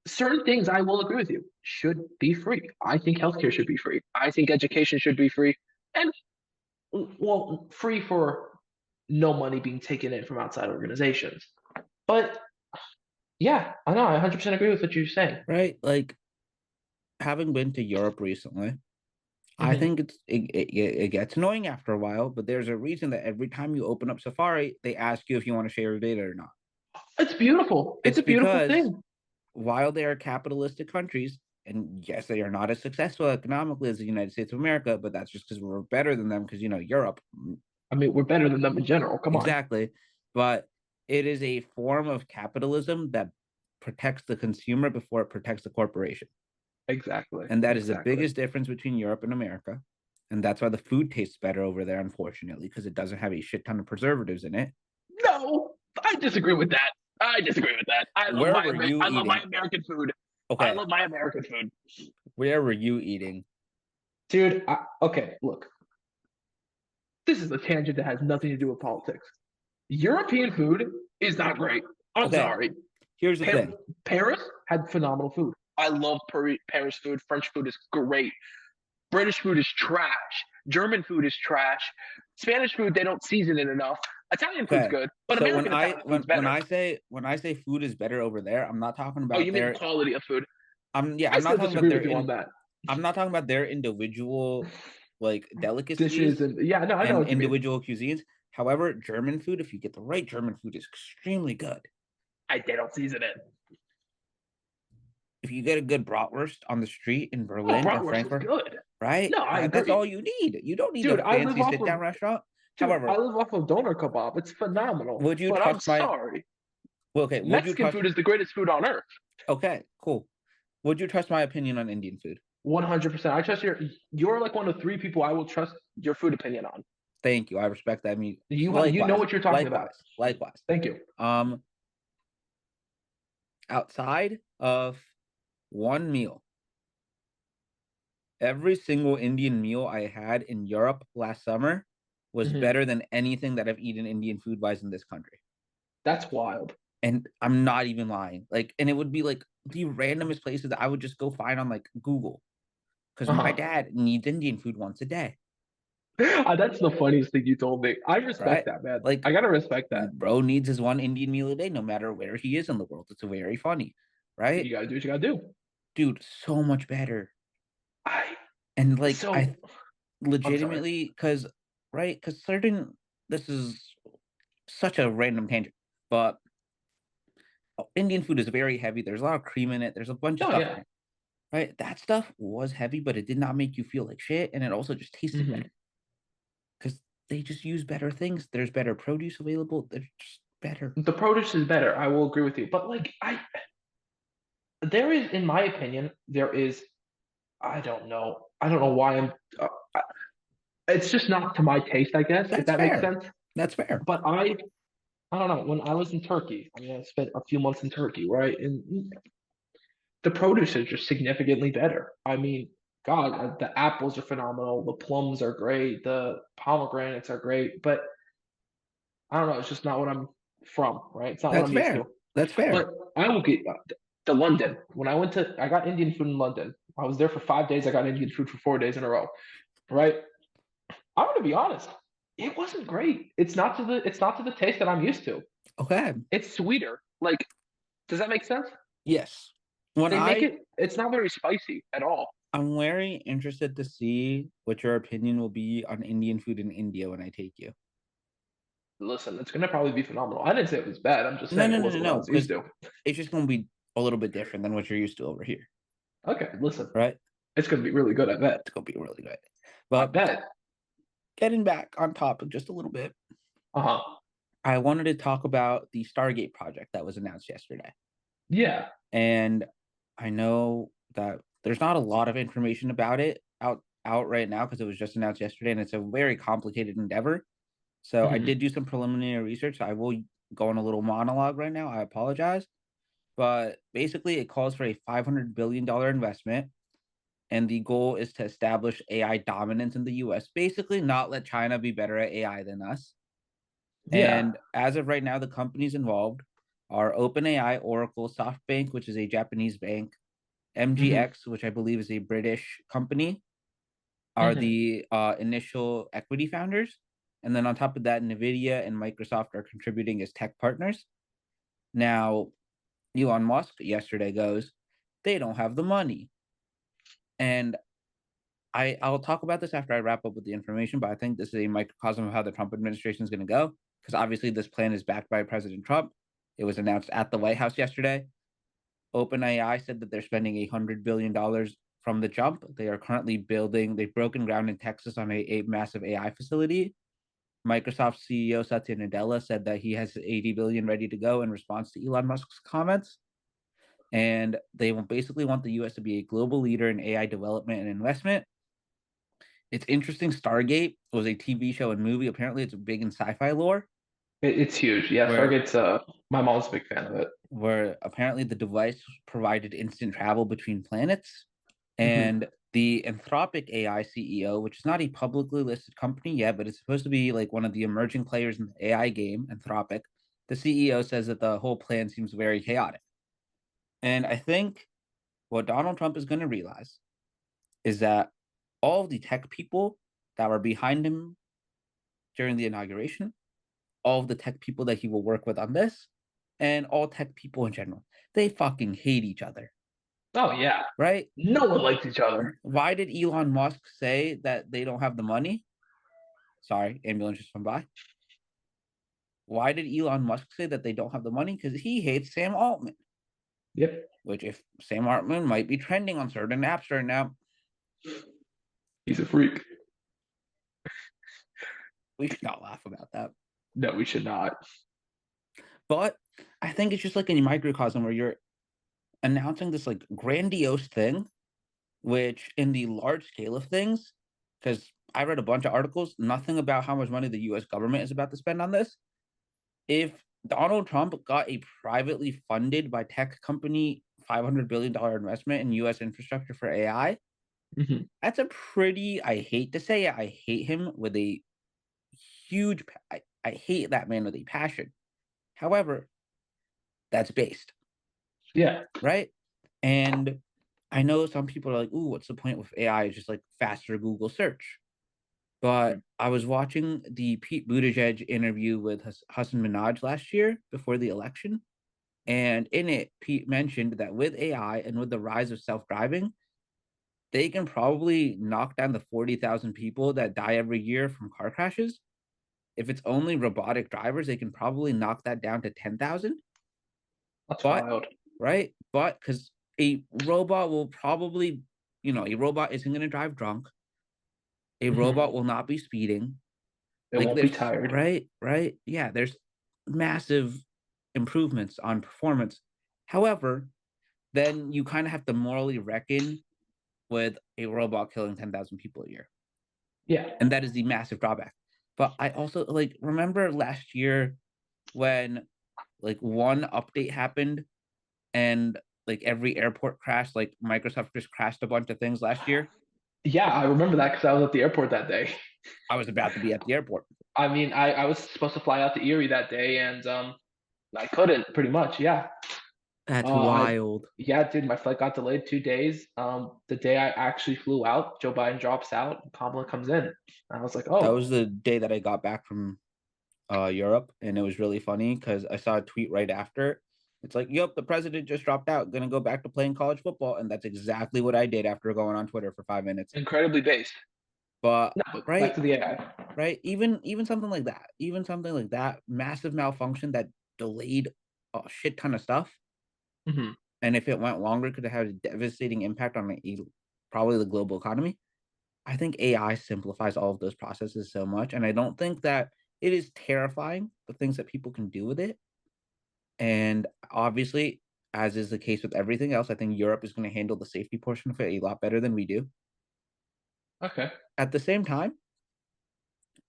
certain things I will agree with you should be free. I think healthcare should be free. I think education should be free. And well, free for no money being taken in from outside organizations. But yeah, I know. I 100% agree with what you're saying. Right. Like having been to Europe recently, I Hmm. think it gets annoying after a while, but there's a reason that every time you open up Safari, they ask you if you want to share your data or not. It's beautiful. It's It's a beautiful because thing. while they are capitalistic countries, and yes, they are not as successful economically as the United States of America, but that's just because we're better than them. Because Europe, I mean, we're better than them in general. Come on. exactly. But it is a form of capitalism that protects the consumer before it protects the corporation. Exactly. And that is the Exactly. biggest difference between Europe and America. And that's why the food tastes better over there, unfortunately, because it doesn't have a shit ton of preservatives in it. No, I disagree with that. I disagree with that. Where were you I love my eating? American food. I Okay, love my American food. where were you eating? Dude, okay, look. This is a tangent that has nothing to do with politics. European food is not great. I'm Okay, sorry. here's the Pa- thing. Paris had phenomenal food. I love Paris food. French food is great. British food is trash. German food is trash. Spanish food, they don't season it enough. Italian food's Okay, good, but so American Italian food's better. when I say food is better over there, I'm not talking Oh, about you mean their quality of food? I I'm not still talking about disagree their with you on in that. I'm not talking about their individual like Dishes delicacies and yeah, no, I know and what you mean. individual cuisines. However, German food, if you get the right German food, is extremely good. They don't season it. If you get a good bratwurst on the street in Oh, Berlin or bratwurst is Frankfurt, good. right? No, I That's all agree. you need. You don't need a Dude, fancy sit down restaurant. I However, live off of doner kebab. It's phenomenal. would you But I'm trust my sorry. okay? Would you Mexican trust? food is the greatest food on earth. Okay, cool. Would you trust my opinion on Indian food? 100%. I trust you're like one of three people I will trust your food opinion on. Thank you. I respect that. I mean, You know likewise, what you're talking about. likewise. Thank you. Um, outside of one meal, every single Indian meal I had in Europe last summer was Mhm. better than anything that I've eaten Indian food wise in this country. That's wild. And I'm not even lying. Like, and it would be like the randomest places that I would just go find on like Google because my Uh-huh. dad needs Indian food once a day, That's the funniest thing you told me. I respect right? that, man. Like, I gotta respect that. bro needs his one Indian meal a day, no matter where he is in the world. It's very funny, right? You gotta do what you gotta do. Dude, so much better. I And like, I so I'm sorry. legitimately, because, right? Because certain, this is such a random tangent, but Indian food is very heavy. There's a lot of cream in it. There's a bunch of Oh stuff in yeah. it. Right? That stuff was heavy, but it did not make you feel like shit, and it also just tasted Hmm. better because they just use better things. There's better produce available. They're just better. The produce is better. I will agree with you. But like there is, in my opinion, there is. I don't know. I don't know why I'm. It's just not to my taste, I guess, if That's that makes fair. sense. That's fair. But I don't know. When I was in Turkey, I mean, I spent a few months in Turkey, right? And the produce is just significantly better. I mean, God, the apples are phenomenal. The plums are great. The pomegranates are great. But I don't know. It's just not what I'm from, right? It's not what That's I'm used to. fair. That's fair. But I will get to London. When I got Indian food in London. I was there for 5 days. I got Indian food for 4 days in a row, right? I'm gonna be honest. It wasn't great. It's not to the taste that I'm used to. Okay. It's sweeter. Like, does that make sense? Yes. When They make I it. It's not very spicy at all. I'm very interested to see what your opinion will be on Indian food in India when I take you. Listen, it's gonna probably be phenomenal. I didn't say it was bad. I'm just No, saying no, it no, no, wasn't what I no, was used because to. it's just gonna be a little bit different than what you're used to over here, Okay, listen, right? it's gonna be really good. I bet. It's gonna be really good. I But bet. getting back on topic just a little bit, Uh huh. I wanted to talk about the Stargate project that was announced yesterday. Yeah. And I know that there's not a lot of information about it out right now because it was just announced yesterday and it's a very complicated endeavor. So I Mhm. did do some preliminary research. I will go on a little monologue right now. I apologize. But basically it calls for a $500 billion investment. And the goal is to establish AI dominance in the US. Basically, not let China be better at AI than us. Yeah. And as of right now, the companies involved are OpenAI, Oracle, SoftBank, which is a Japanese bank, Mhm. MGX, which I believe is a British company, are Mhm. the initial equity founders. And then on top of that, NVIDIA and Microsoft are contributing as tech partners. Now, Elon Musk yesterday goes, they don't have the money. And I'll talk about this after I wrap up with the information, but I think this is a microcosm of how the Trump administration is going to go. Because obviously, this plan is backed by President Trump. It was announced at the White House yesterday. OpenAI said that they're spending $100 billion from the jump. They are currently building, they've broken ground in Texas on a massive AI facility. Microsoft CEO Satya Nadella said that he has 80 billion ready to go in response to Elon Musk's comments. And they will basically want the US to be a global leader in AI development and investment. It's interesting. Stargate was a TV show and movie. Apparently, it's big in sci-fi lore, It's huge. Yeah, where Stargate's my mom's a big fan of it. apparently the device provided instant travel between planets. Mhm. And the Anthropic AI CEO, which is not a publicly listed company yet, but it's supposed to be like one of the emerging players in the AI game, Anthropic, the CEO says that the whole plan seems very chaotic. And I think what Donald Trump is going to realize is that all of the tech people that were behind him during the inauguration, all of the tech people that he will work with on this, and all tech people in general, they fucking hate each other, Oh yeah. right? No one likes each other. Why did Elon Musk say that they don't have the money? Sorry, ambulance just went by. Why did Elon Musk say that they don't have the money? Because he hates Sam Altman, Yep. which if Sam Altman might be trending on certain apps right now, He's a freak. we should not laugh about that. No, we should not. But I think it's just like a microcosm where you're announcing this like grandiose thing, which in the large scale of things, because I read a bunch of articles, nothing about how much money the US government is about to spend on this. If Donald Trump got a privately funded by tech company $500 billion investment in US infrastructure for AI, Mhm. that's a pretty, I hate to say it, I hate him with a huge, I hate that man with a passion. However, that's based, Yeah. right? And I know some people are like, ooh, what's the point with AI? It's just like faster Google search. But Mhm. I was watching the Pete Buttigieg interview with Hassan Minaj last year before the election. And in it, Pete mentioned that with AI and with the rise of self-driving, they can probably knock down the 40,000 people that die every year from car crashes. If it's only robotic drivers, they can probably knock that down to 10,000. That's But, wild. right? But because a robot will probably, a robot isn't going to drive drunk. A Mhm. robot will not be speeding. It Like won't be there's tired. right? Yeah, there's massive improvements on performance. However, then you kind of have to morally reckon with a robot killing 10,000 people a year. Yeah. And that is the massive drawback. But I also like remember last year when like one update happened and like every airport crashed, like Microsoft just crashed a bunch of things last year. Yeah, I remember that because I was at the airport that day. I was about to be at the airport. I mean, I was supposed to fly out to Erie that day, and I couldn't pretty much. Yeah. That's I wild. yeah, dude, my flight got delayed 2 days. The day I actually flew out, Joe Biden drops out, and Kamala comes in. I was like, That oh, was the day that I got back from Europe, and it was really funny because I saw a tweet right after. It's like, "Yep, the president just dropped out, gonna go back to playing college football," and that's exactly what I did after going on Twitter for 5 minutes. incredibly based. But No, but back right, to the AI. right, even something like that, massive malfunction that delayed a shit ton of stuff, Hmm. and if it went longer, could have had a devastating impact on probably the global economy. I think AI simplifies all of those processes so much, and I don't think that it is terrifying the things that people can do with it. And obviously, as is the case with everything else, I think Europe is going to handle the safety portion of it a lot better than we do. Okay. At the same time,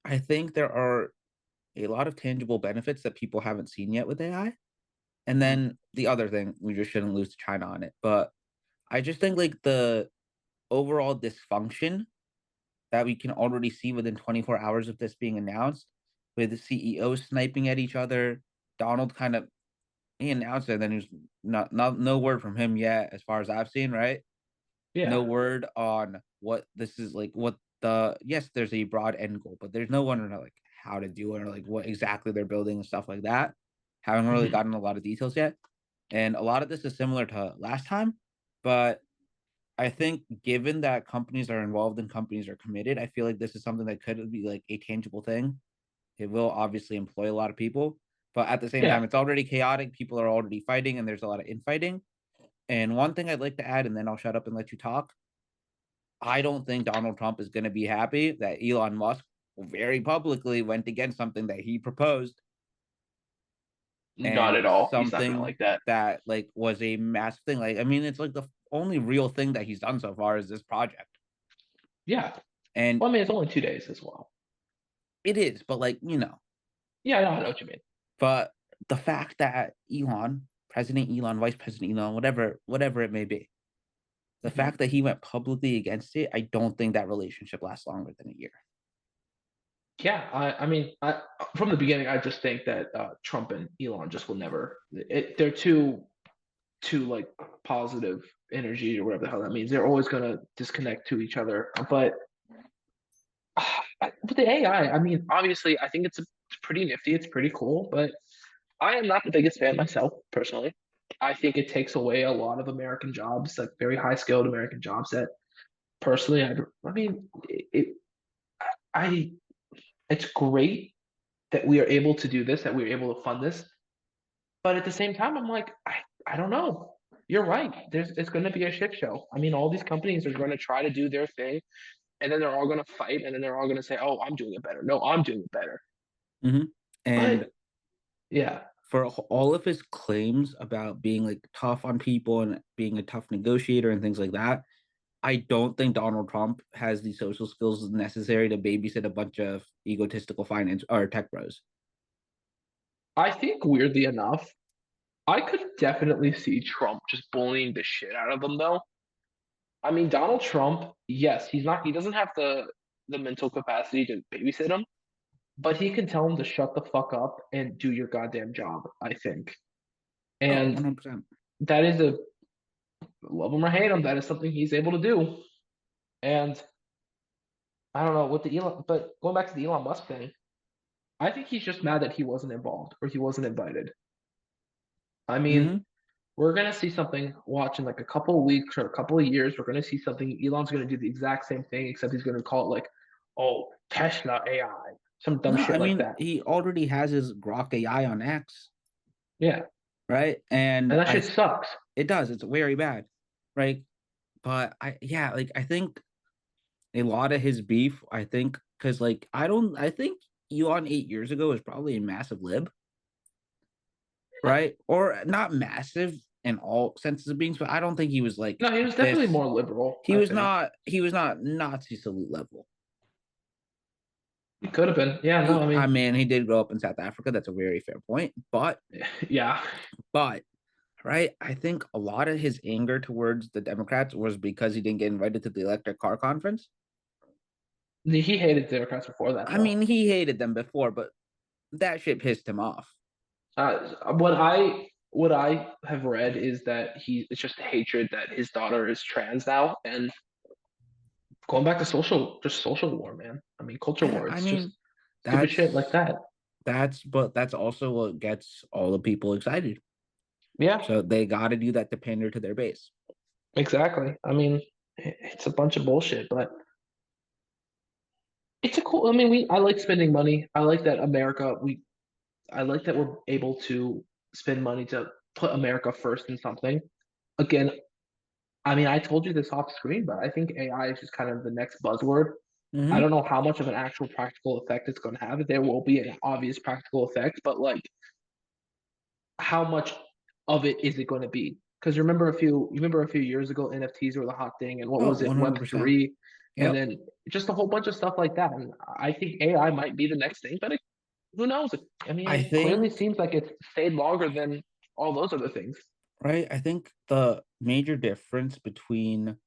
I think there are a lot of tangible benefits that people haven't seen yet with AI. And Mhm. then the other thing, we just shouldn't lose China on it. But I just think like the overall dysfunction that we can already see within 24 hours of this being announced, with the CEOs sniping at each other, Donald kind of he announced it, and then there's not no word from him yet, as far as I've seen, right? No Yeah. word on what this is like. What the yes, there's a broad end goal, but there's no one on like how to do it or like what exactly they're building and stuff like that. Haven't really Mhm. gotten a lot of details yet, and a lot of this is similar to last time, but I think given that companies are involved and companies are committed, I feel like this is something that could be like a tangible thing. It will obviously employ a lot of people, but at the same Yeah. time, it's already chaotic. People are already fighting, and there's a lot of infighting. And one thing I'd like to add, and then I'll shut up and let you talk. I don't think Donald Trump is going to be happy that Elon Musk very publicly went against something that he proposed Not and at all. He's not gonna something like that. that like was a massive thing. Like, I mean, it's like the only real thing that he's done so far is this project. Yeah. And Well, I mean, it's only 2 days as well. it is, but like, Yeah, I know what you mean. but the fact that Elon, President Elon, Vice President Elon, whatever it may be, the Mhm. fact that he went publicly against it, I don't think that relationship lasts longer than a year. Yeah, I mean, from the beginning, I just think that Trump and Elon just will never. They're too like positive energy or whatever the hell that means. They're always gonna disconnect to each other. But with the AI, I mean, obviously, I think it's pretty nifty. It's pretty cool, but I am not the biggest fan myself personally. I think it takes away a lot of American jobs, like very high skilled American jobs. That personally, I mean, I it's great that we are able to do this, that we are able to fund this. But at the same time, I'm like, I don't know. You're right. It's going to be a shit show. I mean, all these companies are going to try to do their thing, and then they're all going to fight, and then they're all going to say, "Oh, I'm doing it better." No, I'm doing it better. Hmm. But And yeah, for all of his claims about being like tough on people and being a tough negotiator and things like that, I don't think Donald Trump has the social skills necessary to babysit a bunch of egotistical finance or tech bros. I think weirdly enough, I could definitely see Trump just bullying the shit out of them, though. I mean, Donald Trump, yes, he doesn't have the mental capacity to babysit him, but he can tell him to shut the fuck up and do your goddamn job, I think. Oh, And 100%. that is a love him or hate him, that is something he's able to do. And I don't know what the Elon, but going back to the Elon Musk thing, I think he's just mad that he wasn't involved or he wasn't invited. I mean, Hmm. we're gonna see something. Watch in like a couple of weeks or a couple of years. We're gonna see something. Elon's gonna do the exact same thing, except he's gonna call it like, "Oh, Tesla AI," some dumb No, shit I like mean, that. he already has his Grok AI on X, Yeah, right? And and that shit sucks. it does, it's very bad, right? But yeah, like I think a lot of his beef, I think, because like I think Elon 8 years ago was probably a massive lib, right? Or not massive in all senses of beings, but I don't think he was like No, he was definitely this. more liberal. I think He was not Nazi salute level. he could have been. Yeah, no, I I mean, mean, he did grow up in South Africa. That's a very fair point. yeah, But right, I think a lot of his anger towards the Democrats was because he didn't get invited to the electric car conference. he hated Democrats before that I though. mean, he hated them before, but that shit pissed him off. What I have read is that it's just hatred that his daughter is trans now, and going back to just social war, man. I mean, culture Yeah, war. I It's mean, just stupid shit like that's that. that's also what gets all the people excited. Yeah, So they got to do that to pander to their base. exactly. I mean, it's a bunch of bullshit, but it's a cool. I mean, I like spending money. I like that I like that we're able to spend money to put America first in something. Again, I mean, I told you this off screen, but I think AI is just kind of the next buzzword. I Hmm. don't know how much of an actual practical effect it's going to have. There will be an obvious practical effect, but like how much of it is it going to be? Because remember a few years ago, NFTs were the hot thing, and what Oh, was it, Web 100%. 3, and Yep. then just a whole bunch of stuff like that. And I think AI might be the next thing, but who knows? I mean, I it clearly think, seems like it's stayed longer than all those other things. right? I think the major difference between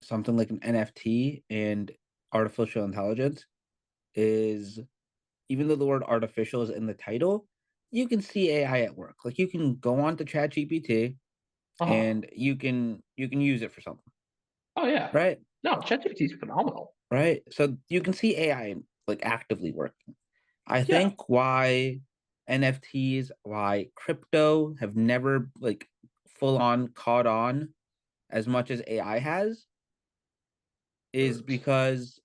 something like an NFT and artificial intelligence is, even though the word artificial is in the title, you can see AI at work. Like you can go on to ChatGPT Oh, and you can use it for something, oh yeah. right? No, ChatGPT is phenomenal. Right. So you can see AI like actively working. I Yeah. think why NFTs, why crypto have never like full on caught on as much as AI has is because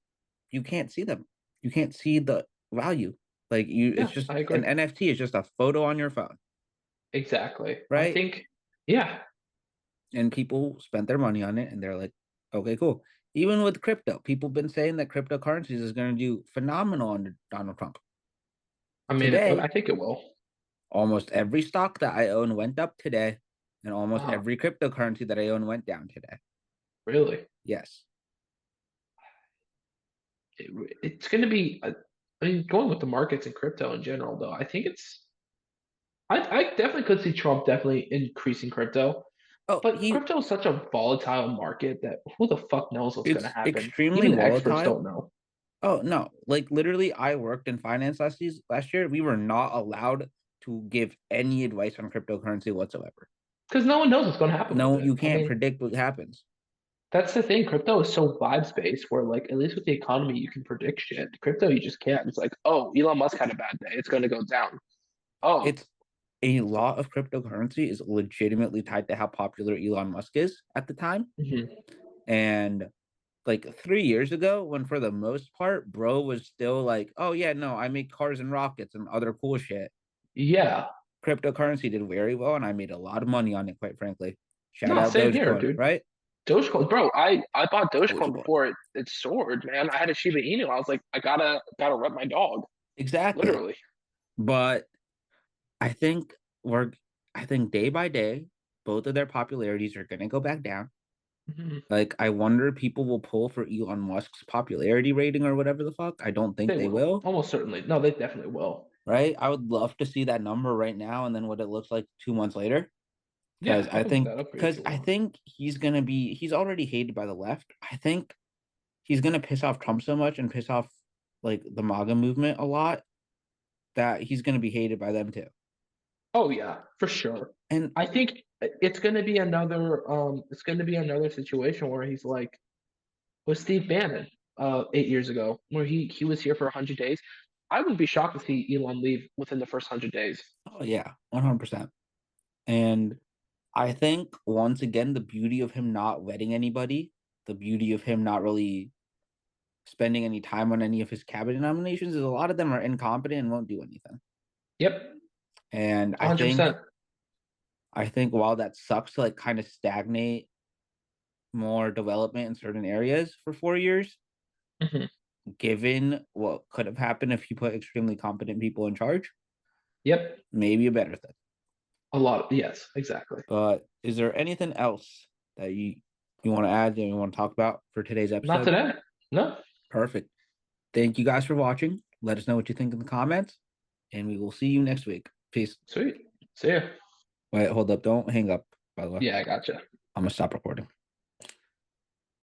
you can't see them. You can't see the value. Like it's Yeah, just I an agree. NFT is just a photo on your phone, Exactly. I right? think, yeah. And people spent their money on it and they're like, okay, cool. Even with crypto, people have been saying that cryptocurrencies is going to do phenomenal under Donald Trump. I mean, I Today, think it will. almost every stock that I own went up today, and almost Uh, every cryptocurrency that I own went down today. really. Yes. It's going to be, I mean, going with the markets and crypto in general, though, I think I definitely could see Trump definitely increasing crypto, Oh, but crypto is such a volatile market that who the fuck knows what's going to it's happen? extremely Even the experts volatile. don't know. Oh no, like literally, I worked in finance last year. We were not allowed to give any advice on cryptocurrency whatsoever. Because no one knows what's going to happen with No, it. you I can't mean, predict what happens. that's the thing. Crypto is so vibes based, where like at least with the economy you can predict shit. Crypto you just can't. It's like, oh, Elon Musk had a bad day. It's going to go down. Oh, It's a lot of cryptocurrency is legitimately tied to how popular Elon Musk is at the time. mhm. And like 3 years ago, when for the most part, bro was still like, oh yeah, no, I make cars and rockets and other cool shit. Yeah. Cryptocurrency did very well, and I made a lot of money on it, quite frankly. Shout No, out same here, Dogecoin, dude. right? Dogecoin, bro. I bought Dogecoin Dogecoin. before it soared, man. I had a Shiba Inu. I was like, I gotta rep my dog, Exactly. literally. But I think we're I think day by day, both of their popularities are gonna go back down. Mhm. Like I wonder people will pull for Elon Musk's popularity rating or whatever the fuck. I don't think They they will, will, almost certainly. No, they definitely will. right? I would love to see that number right now and then what it looks like 2 months later. Yeah, I can look that up for you if Because you I want. think he's already hated by the left. I think he's gonna piss off Trump so much and piss off like the MAGA movement a lot that he's gonna be hated by them too. Oh yeah, for sure. And I think it's gonna be another situation where he's like with Steve Bannon 8 years ago, where he was here for 100 days. I would be shocked to see Elon leave within the first 100 days. oh yeah, 100%. And I think once again the beauty of him not wedding anybody, the beauty of him not really spending any time on any of his cabinet nominations is a lot of them are incompetent and won't do anything. Yep, And 100%. I think while that sucks to like kind of stagnate more development in certain areas for 4 years, Hmm. given what could have happened if you put extremely competent people in charge, Yep, maybe a better thing. a lot. Yes, exactly. But is there anything else that you want to add that you want to talk about for today's Not episode? today. No. Perfect. Thank you guys for watching. Let us know what you think in the comments, and we will see you next week. Peace. Sweet. See ya. Wait, hold up. Don't hang up, by the way. Yeah, I gotcha. I'm going to stop recording.